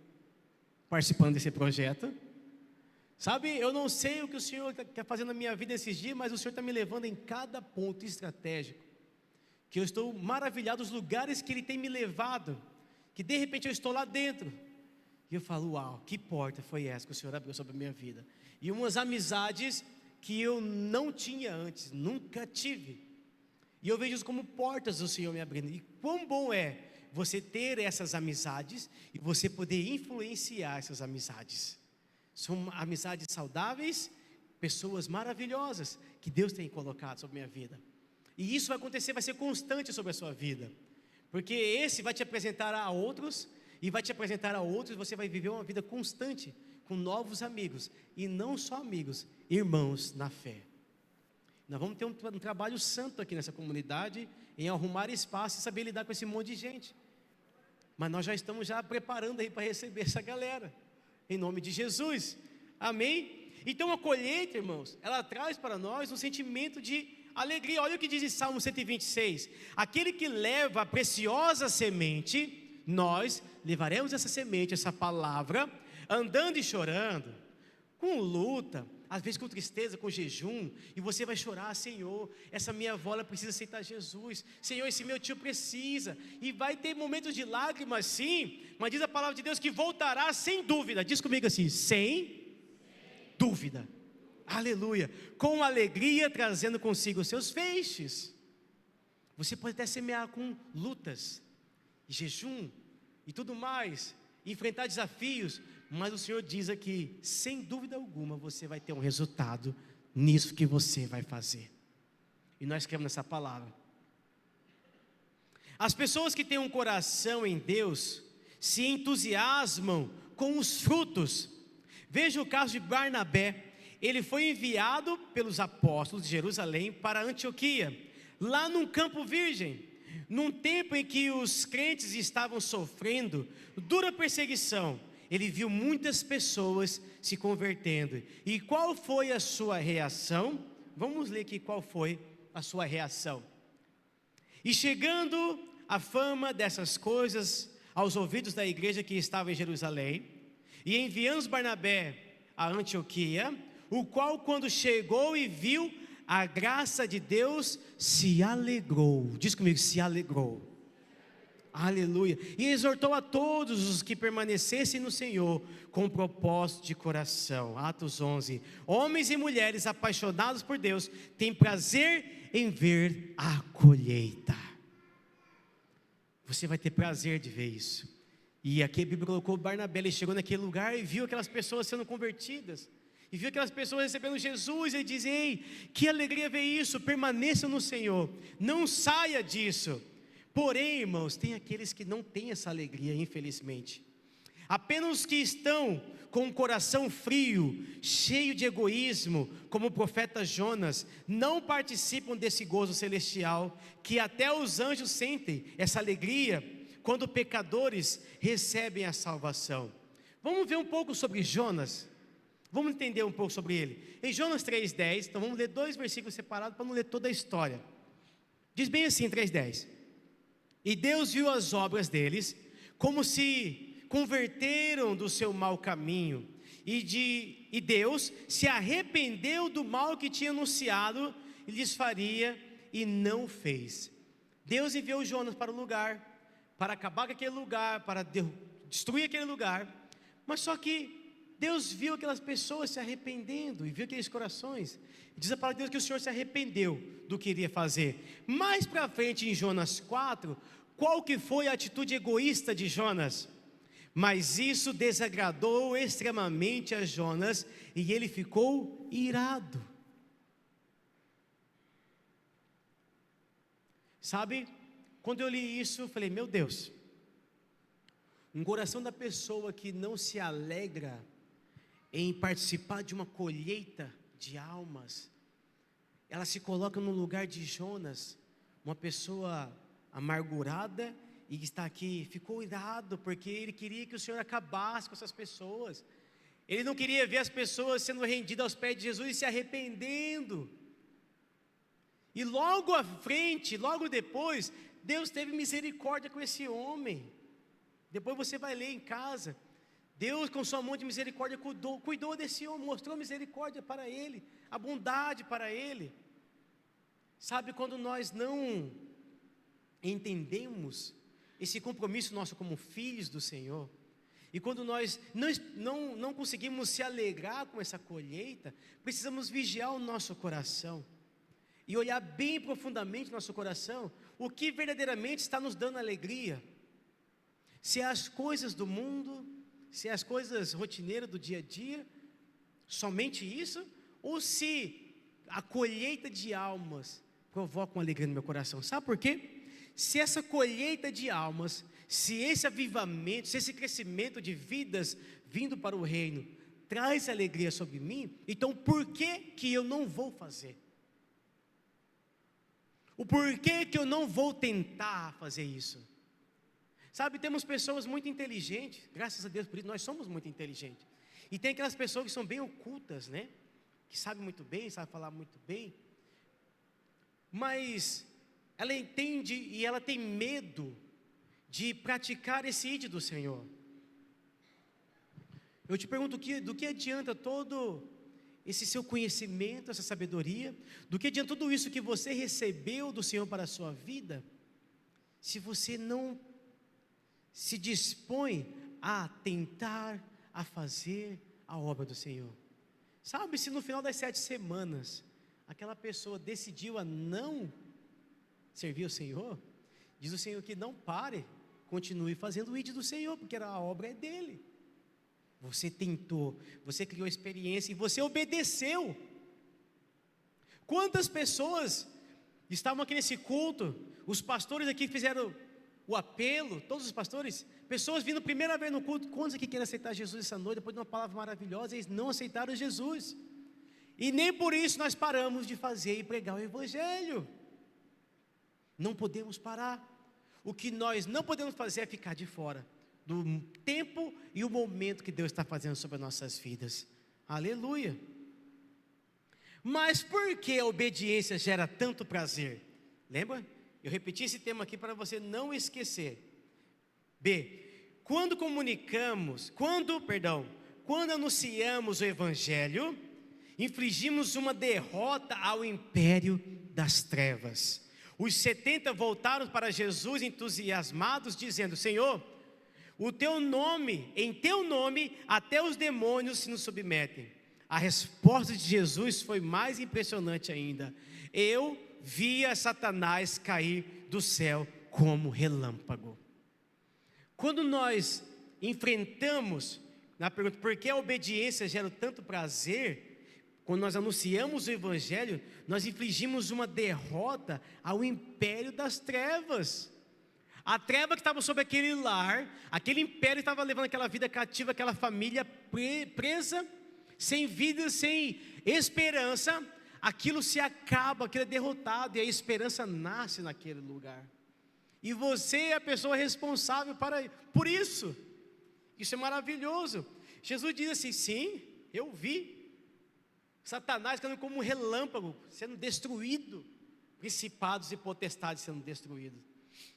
participando desse projeto? Sabe, eu não sei o que o Senhor quer fazer na minha vida esses dias, mas o Senhor está me levando em cada ponto estratégico, que eu estou maravilhado dos lugares que Ele tem me levado, que de repente eu estou lá dentro, e eu falo, uau, que porta foi essa que o Senhor abriu sobre a minha vida? E umas amizades que eu não tinha antes, nunca tive, e eu vejo isso como portas do Senhor me abrindo, e quão bom é você ter essas amizades, e você poder influenciar essas amizades. São amizades saudáveis, pessoas maravilhosas, que Deus tem colocado sobre a minha vida, e isso vai acontecer, vai ser constante sobre a sua vida, porque esse vai te apresentar a outros, e vai te apresentar a outros, você vai viver uma vida constante, com novos amigos, e não só amigos, irmãos na fé. Nós vamos ter um trabalho santo aqui nessa comunidade, em arrumar espaço e saber lidar com esse monte de gente, mas nós já estamos preparando aí para receber essa galera, em nome de Jesus, amém? Então a colheita, irmãos, ela traz para nós um sentimento de alegria. Olha o que diz em Salmo 126, aquele que leva a preciosa semente, nós levaremos essa semente, essa palavra, andando e chorando, com luta, às vezes com tristeza, com jejum, e você vai chorar, Senhor, essa minha avó ela precisa aceitar Jesus, Senhor, esse meu tio precisa, e vai ter momentos de lágrimas sim, mas diz a palavra de Deus que voltará sem dúvida, diz comigo assim, sem dúvida, aleluia, com alegria trazendo consigo os seus feixes. Você pode até semear com lutas, jejum e tudo mais, enfrentar desafios, mas o Senhor diz aqui, sem dúvida alguma, você vai ter um resultado nisso que você vai fazer. E nós cremos nessa palavra. As pessoas que têm um coração em Deus, se entusiasmam com os frutos. Veja o caso de Barnabé. Ele foi enviado pelos apóstolos de Jerusalém para Antioquia, lá num campo virgem, num tempo em que os crentes estavam sofrendo dura perseguição. Ele viu muitas pessoas se convertendo. E qual foi a sua reação? Vamos ler aqui qual foi a sua reação. E chegando a fama dessas coisas aos ouvidos da igreja que estava em Jerusalém, e enviando Barnabé a Antioquia, o qual quando chegou e viu a graça de Deus, se alegrou. Diz comigo, se alegrou. Aleluia, e exortou a todos os que permanecessem no Senhor, com propósito de coração. Atos 11, homens e mulheres apaixonados por Deus, têm prazer em ver a colheita. Você vai ter prazer de ver isso. E aqui a Bíblia colocou Barnabé, ele chegou naquele lugar e viu aquelas pessoas sendo convertidas, e viu aquelas pessoas recebendo Jesus, e ele diz, ei, que alegria ver isso, permaneça no Senhor, não saia disso. Porém, irmãos, tem aqueles que não têm essa alegria, infelizmente. Apenas os que estão com o coração frio, cheio de egoísmo, como o profeta Jonas, não participam desse gozo celestial, que até os anjos sentem essa alegria quando pecadores recebem a salvação. Vamos ver um pouco sobre Jonas. Vamos entender um pouco sobre ele. Em Jonas 3,10, então vamos ler 2 versículos separados para não ler toda a história. Diz bem assim, 3,10. E Deus viu as obras deles, como se converteram do seu mau caminho, e Deus se arrependeu do mal que tinha anunciado e lhes faria, e não fez. Deus enviou Jonas para o lugar, para acabar com aquele lugar, para destruir aquele lugar, mas só que Deus viu aquelas pessoas se arrependendo, e viu aqueles corações, diz a palavra de Deus que o Senhor se arrependeu do que iria fazer. Mais para frente em Jonas 4, qual que foi a atitude egoísta de Jonas? Mas isso desagradou extremamente a Jonas, e ele ficou irado. Sabe, quando eu li isso, eu falei, meu Deus, um coração da pessoa que não se alegra em participar de uma colheita de almas, ela se coloca no lugar de Jonas, uma pessoa amargurada, e está aqui, ficou irado, porque ele queria que o Senhor acabasse com essas pessoas. Ele não queria ver as pessoas sendo rendidas aos pés de Jesus e se arrependendo. E logo à frente, logo depois, Deus teve misericórdia com esse homem. Depois você vai ler em casa. Deus, com sua mão de misericórdia, cuidou desse homem, mostrou misericórdia para ele, a bondade para ele. Sabe, quando nós não entendemos esse compromisso nosso como filhos do Senhor, e quando nós não conseguimos se alegrar com essa colheita, precisamos vigiar o nosso coração, e olhar bem profundamente no nosso coração, o que verdadeiramente está nos dando alegria, se é as coisas do mundo, se é as coisas rotineiras do dia a dia, somente isso, ou se a colheita de almas provoca uma alegria no meu coração. Sabe por quê? Se essa colheita de almas, se esse avivamento, se esse crescimento de vidas vindo para o reino traz alegria sobre mim, então por que eu não vou fazer? O porquê que eu não vou tentar fazer isso? Sabe, temos pessoas muito inteligentes, graças a Deus por isso, nós somos muito inteligentes, e tem aquelas pessoas que são bem ocultas, né? Que sabem muito bem, sabem falar muito bem, mas ela entende e ela tem medo de praticar esse ID do Senhor. Eu te pergunto, do que adianta todo esse seu conhecimento, essa sabedoria, do que adianta tudo isso que você recebeu do Senhor para a sua vida, se você não se dispõe a tentar, a fazer a obra do Senhor? Sabe, se no final das 7 semanas, aquela pessoa decidiu a não servir o Senhor, diz o Senhor que não pare, continue fazendo o ID do Senhor, porque a obra é dele. Você tentou, você criou experiência e você obedeceu. Quantas pessoas estavam aqui nesse culto? Os pastores aqui fizeram o apelo, todos os pastores, pessoas vindo primeira vez no culto. Quantos aqui querem aceitar Jesus essa noite, depois de uma palavra maravilhosa? Eles não aceitaram Jesus, e nem por isso nós paramos de fazer e pregar o Evangelho. Não podemos parar. O que nós não podemos fazer é ficar de fora do tempo e o momento que Deus está fazendo sobre as nossas vidas. Aleluia. Mas por que a obediência gera tanto prazer? Lembra? Eu repeti esse tema aqui para você não esquecer. Quando anunciamos o Evangelho, infligimos uma derrota ao império das trevas. Os 70 voltaram para Jesus entusiasmados, dizendo: Senhor, em teu nome até os demônios se nos submetem. A resposta de Jesus foi mais impressionante ainda. Eu via Satanás cair do céu como relâmpago. Quando nós enfrentamos, na pergunta, por que a obediência gera tanto prazer? Quando nós anunciamos o Evangelho, nós infligimos uma derrota ao império das trevas. A treva que estava sobre aquele lar, aquele império estava levando aquela vida cativa, aquela família presa, sem vida, sem esperança. Aquilo se acaba, aquilo é derrotado, e a esperança nasce naquele lugar. E você é a pessoa responsável por isso. Isso é maravilhoso. Jesus diz assim: sim, eu vi Satanás caindo como um relâmpago, sendo destruído, principados e potestades sendo destruídos.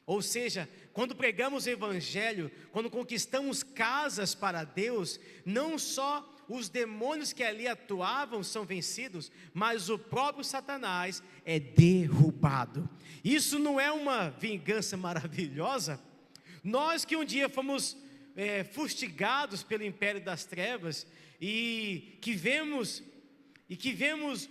Ou seja, quando pregamos o evangelho, quando conquistamos casas para Deus, não só os demônios que ali atuavam são vencidos, mas o próprio Satanás é derrubado. Isso não é uma vingança maravilhosa? Nós que um dia fomos fustigados pelo império das trevas e que vemos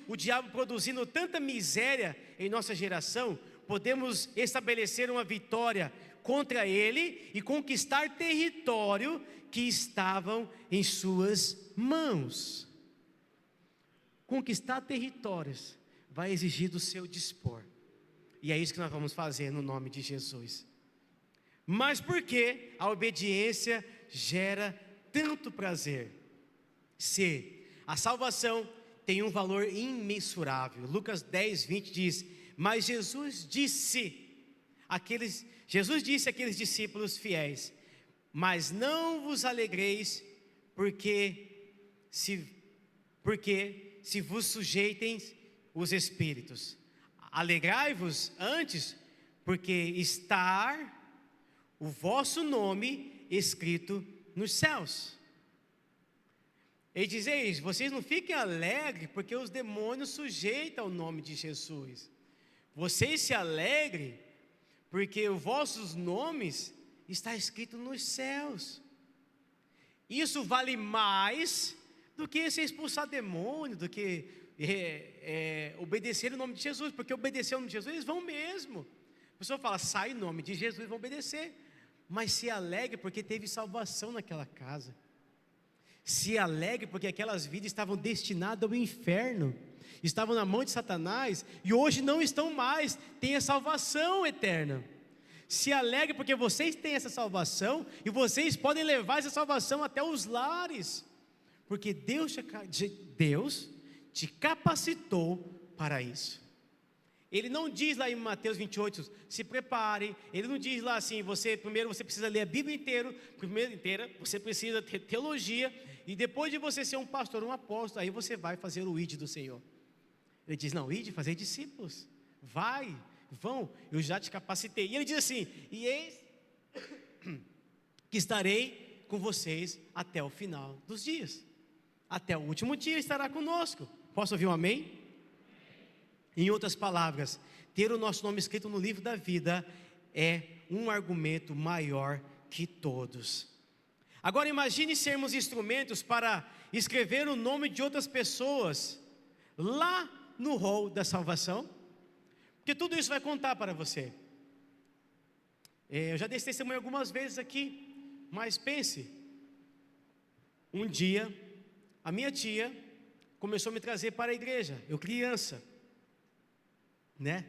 o diabo produzindo tanta miséria em nossa geração, podemos estabelecer uma vitória contra ele e conquistar território que estavam em suas mãos. Conquistar territórios vai exigir do seu dispor, e é isso que nós vamos fazer no nome de Jesus. Mas por que a obediência gera tanto prazer? Se a salvação tem um valor imensurável. Lucas 10, 20 diz: mas Jesus disse àqueles discípulos fiéis: mas não vos alegreis, porque se vos sujeitem os espíritos. Alegrai-vos antes, porque está o vosso nome escrito nos céus. Ele diz: ei, vocês não fiquem alegres, porque os demônios sujeitam ao nome de Jesus. Vocês se alegrem, porque os vossos nomes está escrito nos céus. Isso vale mais do que se expulsar demônio, do que obedecer o nome de Jesus, porque obedecer o nome de Jesus, eles vão mesmo. A pessoa fala: sai em nome de Jesus, vão obedecer. Mas se alegre porque teve salvação naquela casa. Se alegre porque aquelas vidas estavam destinadas ao inferno, estavam na mão de Satanás, e hoje não estão mais, tem a salvação eterna. Se alegre porque vocês têm essa salvação, e vocês podem levar essa salvação até os lares, porque Deus te capacitou para isso. Ele não diz lá em Mateus 28, se prepare. Ele não diz lá assim: primeiro você precisa ler a Bíblia inteira, você precisa ter teologia, e depois de você ser um pastor, um apóstolo, aí você vai fazer o ID do Senhor. Ele diz: não, ID, fazer discípulos, vão, eu já te capacitei. E ele diz assim: e eis que estarei com vocês até o final dos dias, até o último dia estará conosco. Posso ouvir um amém? Em outras palavras, ter o nosso nome escrito no livro da vida é um argumento maior que todos. Agora imagine sermos instrumentos para escrever o nome de outras pessoas lá no rol da salvação, porque tudo isso vai contar para você. Eu já dei testemunho algumas vezes aqui, mas pense, um dia a minha tia começou a me trazer para a igreja, eu criança, né?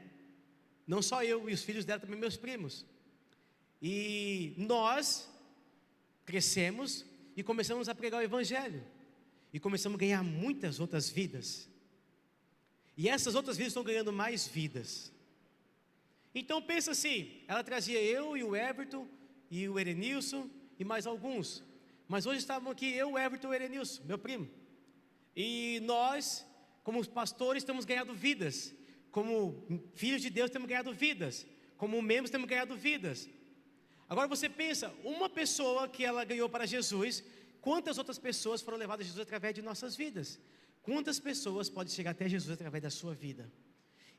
Não só eu, e os filhos dela também, meus primos. E nós crescemos e começamos a pregar o evangelho, e começamos a ganhar muitas outras vidas, e essas outras vidas estão ganhando mais vidas. Então pensa assim, ela trazia eu e o Everton e o Erenilson e mais alguns, mas hoje estavam aqui eu, o Everton e o Erenilson, meu primo, e nós, como pastores, temos ganhado vidas. Como filhos de Deus temos ganhado vidas, como membros temos ganhado vidas. Agora você pensa, uma pessoa que ela ganhou para Jesus, quantas outras pessoas foram levadas a Jesus através de nossas vidas? Quantas pessoas podem chegar até Jesus através da sua vida?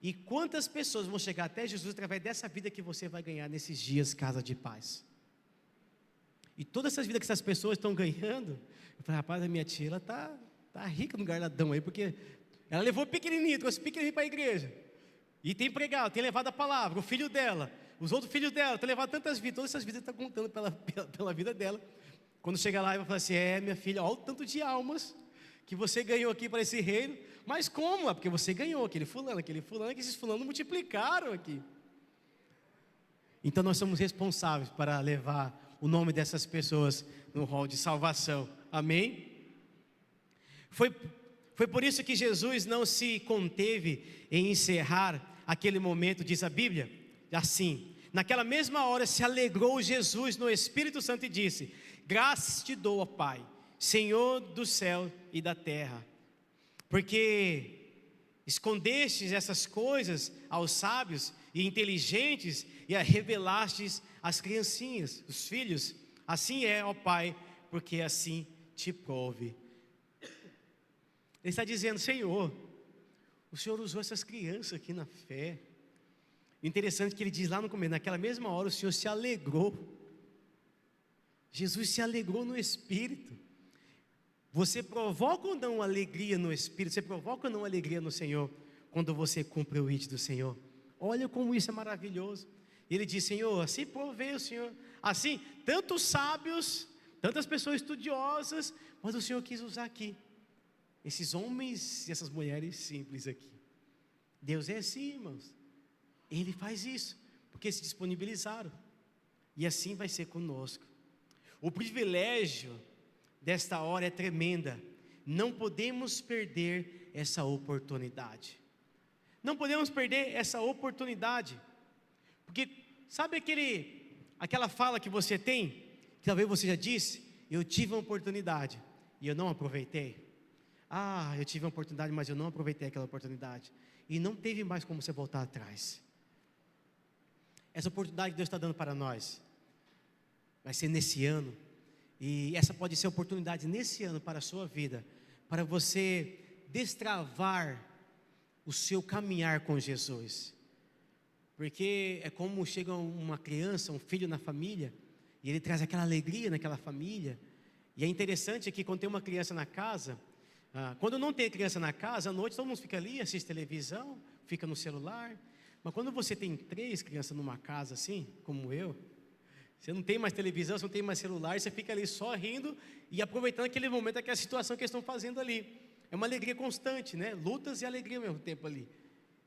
E quantas pessoas vão chegar até Jesus através dessa vida que você vai ganhar nesses dias, casa de paz? E todas essas vidas que essas pessoas estão ganhando, eu falei: rapaz, a minha tia, ela tá rica no galardão aí, porque ela levou pequenininho, trouxe pequenininho para a igreja, e tem pregado, tem levado a palavra. O filho dela, os outros filhos dela, tem levado tantas vidas, todas essas vidas estão contando pela vida dela. Quando chega lá, vai falar assim: minha filha, olha o tanto de almas que você ganhou aqui para esse reino. Mas como? Porque você ganhou aquele fulano, que esses fulanos multiplicaram aqui. Então nós somos responsáveis para levar o nome dessas pessoas no rol de salvação. Amém? Foi por isso que Jesus não se conteve em encerrar aquele momento, diz a Bíblia, assim. Naquela mesma hora se alegrou Jesus no Espírito Santo e disse: graças te dou, ó Pai, Senhor do céu e da terra, porque escondestes essas coisas aos sábios e inteligentes e a revelastes às criancinhas, os filhos. Assim é, ó Pai, porque assim te prove. Ele está dizendo: Senhor, o Senhor usou essas crianças aqui na fé. Interessante que ele diz lá no começo, naquela mesma hora o Senhor se alegrou. Jesus se alegrou no Espírito. Você provoca ou não alegria no Espírito? Você provoca ou não alegria no Senhor quando você cumpre o ID do Senhor? Olha como isso é maravilhoso. Ele diz: Senhor, assim provê o Senhor. Assim, tantos sábios, tantas pessoas estudiosas, mas o Senhor quis usar aqui esses homens e essas mulheres simples aqui. Deus é assim, irmãos. Ele faz isso, porque se disponibilizaram. E assim vai ser conosco. O privilégio desta hora é tremenda. Não podemos perder essa oportunidade. Não podemos perder essa oportunidade. Porque, sabe aquela fala que você tem, que talvez você já disse: eu tive uma oportunidade e eu não aproveitei. Eu tive uma oportunidade, mas eu não aproveitei aquela oportunidade. E não teve mais como você voltar atrás. Essa oportunidade que Deus está dando para nós vai ser nesse ano. E essa pode ser a oportunidade nesse ano para a sua vida, para você destravar o seu caminhar com Jesus. Porque é como chega uma criança, um filho na família, e ele traz aquela alegria naquela família. E é interessante que quando tem uma criança na casa, quando não tem criança na casa, à noite todo mundo fica ali, assiste televisão, fica no celular. Mas quando você tem 3 crianças numa casa assim, como eu, você não tem mais televisão, você não tem mais celular, você fica ali só rindo e aproveitando aquele momento, aquela situação que eles estão fazendo ali. É uma alegria constante, né? Lutas e alegria ao mesmo tempo ali.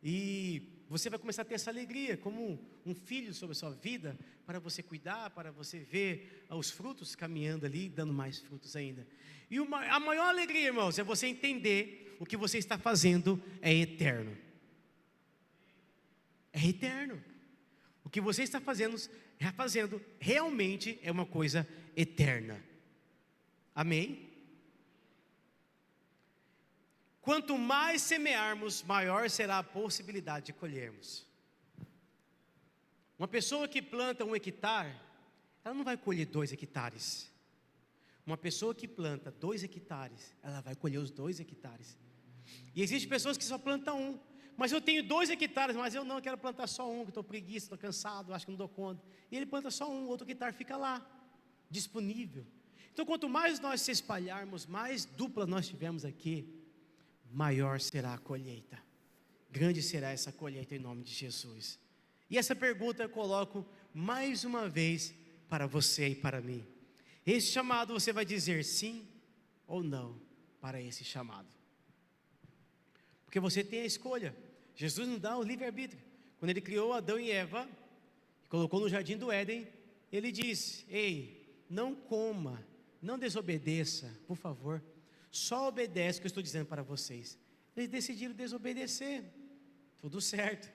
E você vai começar a ter essa alegria como um filho sobre a sua vida, para você cuidar, para você ver os frutos caminhando ali, dando mais frutos ainda. E a maior alegria, irmãos, é você entender o que você está fazendo é eterno. É eterno. O que você está fazendo realmente é uma coisa eterna. Amém? Quanto mais semearmos, maior será a possibilidade de colhermos. Uma pessoa que planta 1 hectare, ela não vai colher 2 hectares. Uma pessoa que planta 2 hectares, ela vai colher os 2 hectares. E existem pessoas que só plantam 1. Mas eu tenho 2 hectares, mas eu não quero plantar só 1, que estou preguiça, estou cansado, acho que não dou conta. E ele planta só 1, outro hectare fica lá, disponível. Então, quanto mais nós se espalharmos, mais dupla nós tivermos aqui, maior será a colheita. Grande será essa colheita em nome de Jesus. E essa pergunta eu coloco mais uma vez para você e para mim. Esse chamado você vai dizer sim ou não para esse chamado. Porque você tem a escolha. Jesus nos dá o livre-arbítrio. Quando Ele criou Adão e Eva, colocou no jardim do Éden, Ele disse: ei, não coma, não desobedeça, por favor. Só obedece o que eu estou dizendo para vocês. Eles decidiram desobedecer. Tudo certo.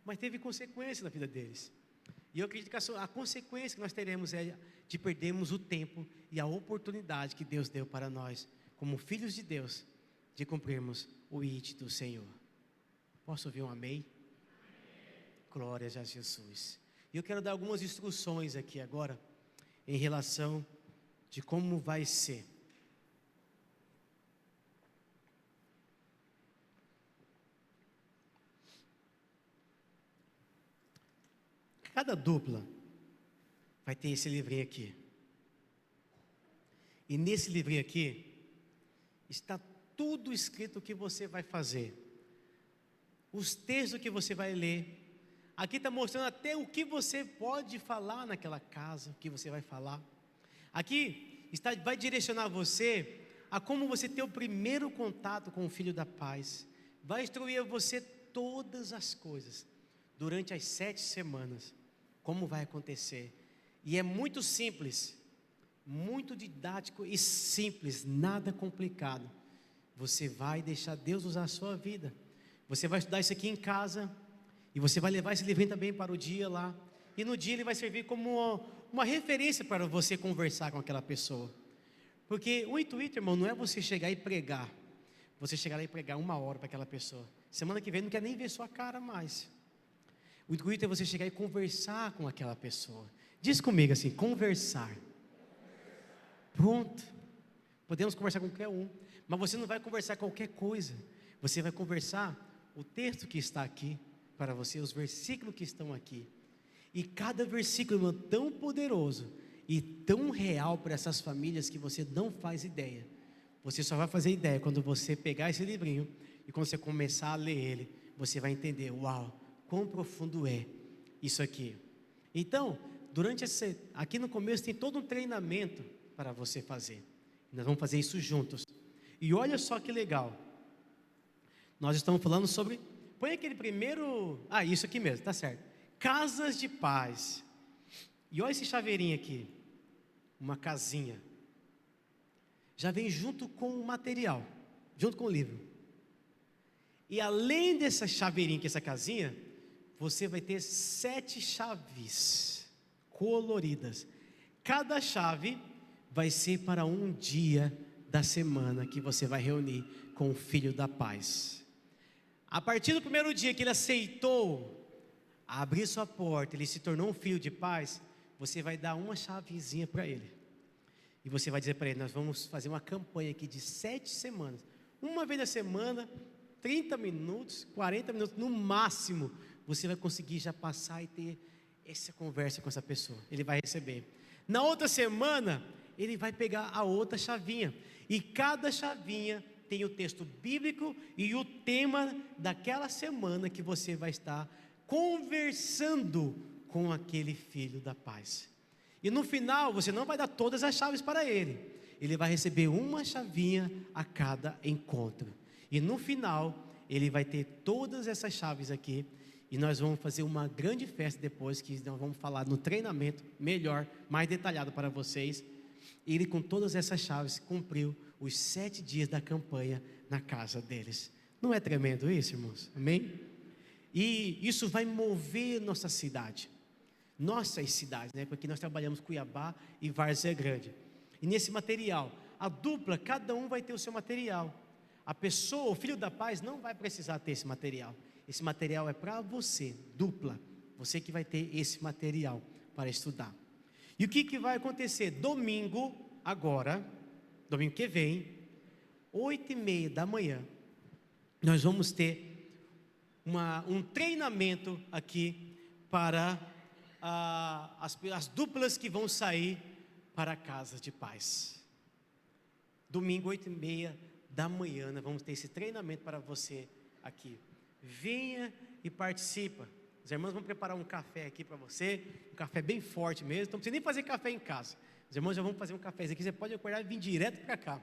Mas teve consequência na vida deles. E eu acredito que a consequência que nós teremos é de perdermos o tempo e a oportunidade que Deus deu para nós, como filhos de Deus, de cumprirmos o ID do Senhor. Posso ouvir um amém? Glórias a Jesus. E eu quero dar algumas instruções aqui agora, em relação de como vai ser. Cada dupla vai ter esse livrinho aqui. E nesse livrinho aqui está tudo escrito o que você vai fazer. Os textos que você vai ler. Aqui está mostrando até o que você pode falar naquela casa, o que você vai falar. Aqui vai direcionar você a como você ter o primeiro contato com o Filho da Paz. Vai instruir você todas as coisas durante as 7 semanas. como vai acontecer. E é muito simples, muito didático e simples, nada complicado. Você vai deixar Deus usar a sua vida. Você vai estudar isso aqui em casa, e você vai levar esse livrinho também para o dia lá. E no dia ele vai servir como uma referência para você conversar com aquela pessoa. Porque o intuito, irmão, não é você chegar e pregar. Você chegar lá e pregar 1 hora para aquela pessoa. Semana que vem não quer nem ver sua cara mais. O intuito é você chegar e conversar com aquela pessoa. Diz comigo assim, conversar. Pronto. Podemos conversar com qualquer um. Mas você não vai conversar qualquer coisa. Você vai conversar o texto que está aqui para você, os versículos que estão aqui. E cada versículo, irmão, tão poderoso e tão real para essas famílias que você não faz ideia. Você só vai fazer ideia quando você pegar esse livrinho e quando você começar a ler ele, você vai entender, uau, quão profundo é isso aqui. Então, aqui no começo tem todo um treinamento para você fazer. Nós vamos fazer isso juntos. E olha só que legal. Nós estamos falando sobre, põe aquele primeiro, isso aqui mesmo, tá certo. Casas de paz. E olha esse chaveirinho aqui, uma casinha. Já vem junto com o material, junto com o livro. E além dessa chaveirinha que essa casinha, você vai ter 7 chaves coloridas. Cada chave vai ser para um dia da semana que você vai reunir com o Filho da Paz. A partir do primeiro dia que ele aceitou abrir sua porta, ele se tornou um filho de paz, você vai dar uma chavezinha para ele. E você vai dizer para ele, nós vamos fazer uma campanha aqui de 7 semanas. Uma vez na semana, 30 minutos, 40 minutos, no máximo, você vai conseguir já passar e ter essa conversa com essa pessoa. Ele vai receber. Na outra semana, ele vai pegar a outra chavinha. E cada chavinha tem o texto bíblico e o tema daquela semana que você vai estar conversando com aquele filho da paz. E no final, você não vai dar todas as chaves para ele. Ele vai receber uma chavinha a cada encontro. E no final, ele vai ter todas essas chaves aqui. E nós vamos fazer uma grande festa depois, que nós vamos falar no treinamento melhor, mais detalhado para vocês. Ele, com todas essas chaves, cumpriu os 7 dias da campanha na casa deles. Não é tremendo isso, irmãos? Amém? E isso vai mover nossa cidade. Nossas cidades, né? Porque nós trabalhamos Cuiabá e Várzea Grande. E nesse material, a dupla, cada um vai ter o seu material. A pessoa, o Filho da Paz, não vai precisar ter esse material. Esse material é para você, dupla. Você que vai ter esse material para estudar. E o que vai acontecer? Domingo, agora, domingo que vem, 8h30 da manhã, nós vamos ter um treinamento aqui para as duplas que vão sair para a casa de paz. Domingo, 8h30 da manhã, nós vamos ter esse treinamento para você aqui. Venha e participa. Os irmãos vão preparar um café aqui para você, um café bem forte mesmo, então não precisa nem fazer café em casa. Os irmãos já vão fazer um cafezinho aqui, você pode acordar e vir direto para cá.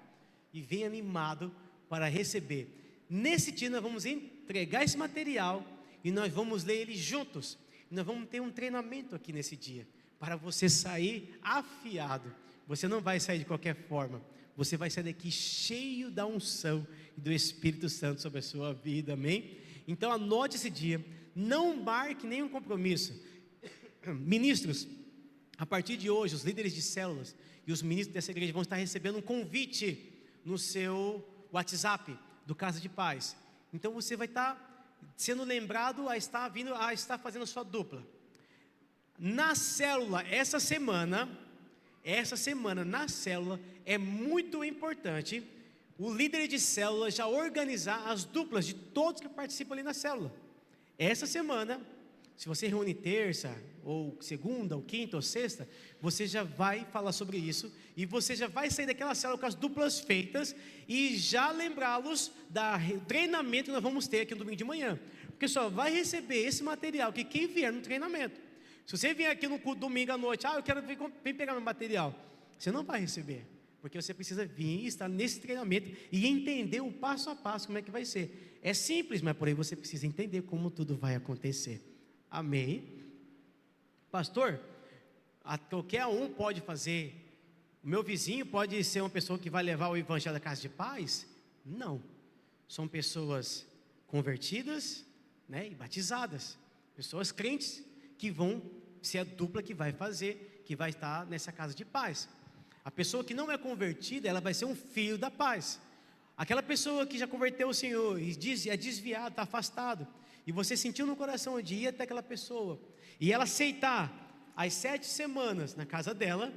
E vem animado para receber. Nesse dia nós vamos entregar esse material e nós vamos ler ele juntos. E nós vamos ter um treinamento aqui nesse dia, para você sair afiado. Você não vai sair de qualquer forma. Você vai sair daqui cheio da unção e do Espírito Santo sobre a sua vida, amém? Então anote esse dia, não marque nenhum compromisso. Ministros, a partir de hoje, os líderes de células e os ministros dessa igreja vão estar recebendo um convite no seu WhatsApp do Casa de Paz. Então você vai estar sendo lembrado a estar fazendo sua dupla. Na célula, essa semana na célula, é muito importante o líder de célula já organizar as duplas de todos que participam ali na célula. Essa semana, se você reúne terça, ou segunda, ou quinta, ou sexta, você já vai falar sobre isso, e você já vai sair daquela célula com as duplas feitas, e já lembrá-los do treinamento que nós vamos ter aqui no domingo de manhã, porque só vai receber esse material que quem vier no treinamento. Se você vier aqui no culto domingo à noite, eu quero vir pegar meu material, você não vai receber, porque você precisa vir e estar nesse treinamento e entender o passo a passo como é que vai ser. É simples, mas porém você precisa entender como tudo vai acontecer. Amém? Pastor, qualquer um pode fazer, o meu vizinho pode ser uma pessoa que vai levar o evangelho da casa de paz? Não, são pessoas convertidas, né, e batizadas, pessoas crentes que vão ser a dupla que vai fazer, que vai estar nessa casa de paz. A pessoa que não é convertida, ela vai ser um filho da paz. Aquela pessoa que já converteu o Senhor e é desviado, está afastado, e você sentiu no coração de ir até aquela pessoa e ela aceitar as 7 semanas na casa dela,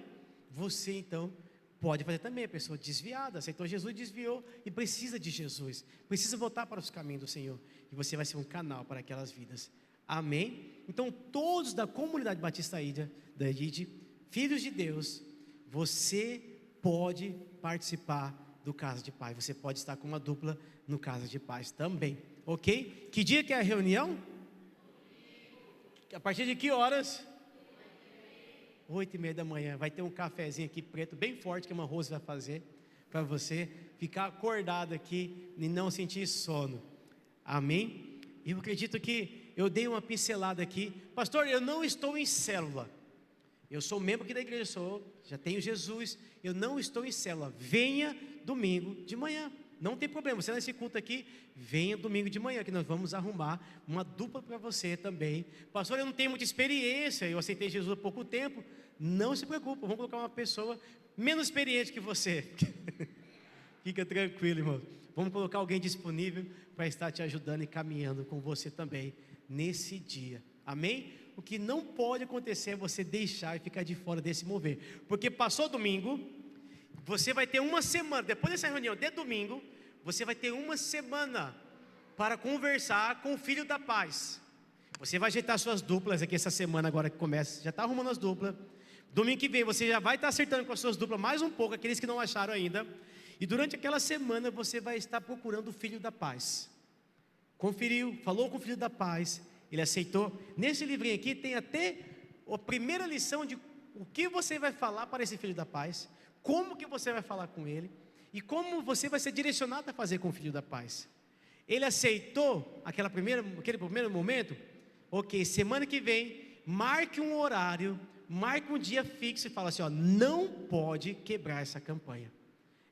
você então pode fazer também. A pessoa desviada, aceitou Jesus, desviou e precisa de Jesus, precisa voltar para os caminhos do Senhor, e você vai ser um canal para aquelas vidas. Amém? Então todos da comunidade Batista Ida, da IDE, filhos de Deus, você pode participar do Casa de Paz, você pode estar com uma dupla no Casa de Paz também, ok? Que dia que é a reunião? A partir de que horas? 8:30 da manhã, vai ter um cafezinho aqui preto, bem forte, que a irmã Rose vai fazer, para você ficar acordado aqui e não sentir sono, amém? Eu acredito que eu dei uma pincelada aqui. Pastor, eu não estou em célula, eu sou membro aqui da igreja, já tenho Jesus, eu não estou em célula. Venha domingo de manhã, não tem problema, você nesse culto aqui, venha domingo de manhã, que nós vamos arrumar uma dupla para você também. Pastor, eu não tenho muita experiência, eu aceitei Jesus há pouco tempo. Não se preocupe, vamos colocar uma pessoa menos experiente que você. Fica tranquilo, irmão, vamos colocar alguém disponível para estar te ajudando e caminhando com você também nesse dia, amém? O que não pode acontecer é você deixar e ficar de fora desse mover, porque passou domingo, você vai ter uma semana, depois dessa reunião de domingo, você vai ter uma semana para conversar com o Filho da Paz. Você vai ajeitar suas duplas aqui essa semana agora que começa, já está arrumando as duplas. Domingo que vem você já vai estar acertando com as suas duplas mais um pouco, aqueles que não acharam ainda. E durante aquela semana você vai estar procurando o Filho da Paz. Conferiu, falou com o Filho da Paz, ele aceitou. Nesse livrinho aqui tem até a primeira lição de o que você vai falar para esse Filho da Paz, como que você vai falar com ele e como você vai ser direcionado a fazer com o Filho da Paz. Ele aceitou aquele primeiro momento? Ok, semana que vem, marque um horário, marque um dia fixo e fala assim, ó, não pode quebrar essa campanha.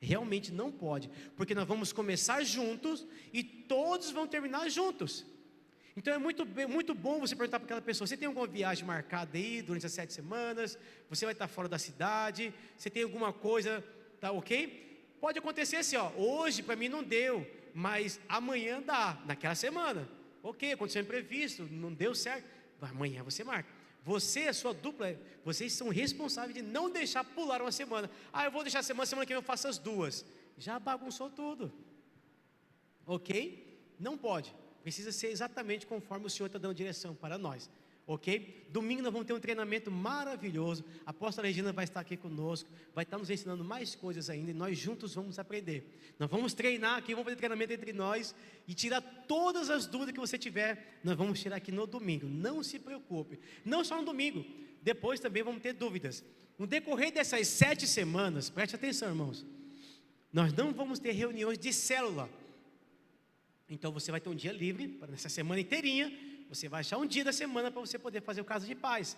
Realmente não pode, porque nós vamos começar juntos e todos vão terminar juntos. Então é muito bom você perguntar para aquela pessoa, você tem alguma viagem marcada aí durante as 7 semanas? Você vai estar fora da cidade? Você tem alguma coisa, tá ok? Pode acontecer assim, ó, hoje para mim não deu, mas amanhã dá, naquela semana. Ok, aconteceu um imprevisto, não deu certo, amanhã você marca. Você, a sua dupla, vocês são responsáveis de não deixar pular uma semana. Eu vou deixar a semana que vem eu faço as 2. Já bagunçou tudo. Ok? Não pode. Precisa ser exatamente conforme o Senhor está dando direção para nós. Ok? Domingo nós vamos ter um treinamento maravilhoso. A apóstola Regina vai estar aqui conosco, vai estar nos ensinando mais coisas ainda, e nós juntos vamos aprender. Nós vamos treinar aqui, vamos fazer treinamento entre nós e tirar todas as dúvidas que você tiver. Nós vamos tirar aqui no domingo, não se preocupe. Não só no domingo, depois também vamos ter dúvidas. No decorrer dessas 7 semanas, preste atenção, irmãos, nós não vamos ter reuniões de célula. Então você vai ter um dia livre, nessa semana inteirinha, você vai achar um dia da semana para você poder fazer o Casa de Paz.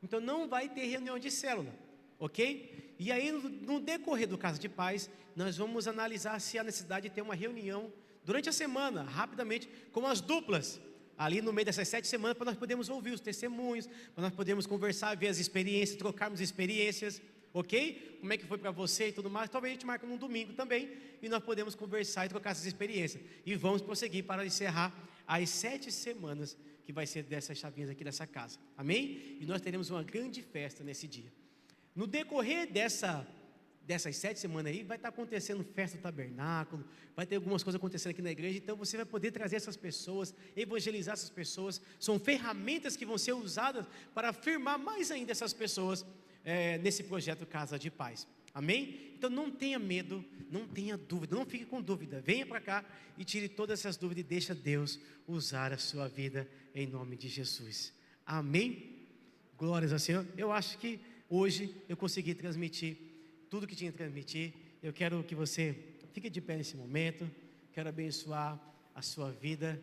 Então não vai ter reunião de célula, ok? E aí no decorrer do Casa de Paz, nós vamos analisar se há necessidade de ter uma reunião durante a semana, rapidamente, com as duplas, ali no meio dessas 7 semanas, para nós podermos ouvir os testemunhos, para nós podermos conversar, ver as experiências, trocarmos experiências, ok? Como é que foi para você e tudo mais. Talvez a gente marque num domingo também, e nós podemos conversar e trocar essas experiências. E vamos prosseguir para encerrar as 7 semanas que vai ser dessas chavinhas aqui dessa casa, amém? E nós teremos uma grande festa nesse dia. No decorrer dessas 7 semanas aí, vai estar acontecendo festa do tabernáculo, vai ter algumas coisas acontecendo aqui na igreja, então você vai poder trazer essas pessoas, evangelizar essas pessoas, são ferramentas que vão ser usadas para afirmar mais ainda essas pessoas nesse projeto Casa de Paz, amém? Então não tenha medo, não tenha dúvida, não fique com dúvida, venha para cá e tire todas essas dúvidas e deixa Deus usar a sua vida em nome de Jesus, amém? Glórias ao Senhor. Eu acho que hoje eu consegui transmitir tudo que tinha que transmitir. Eu quero que você fique de pé nesse momento, quero abençoar a sua vida.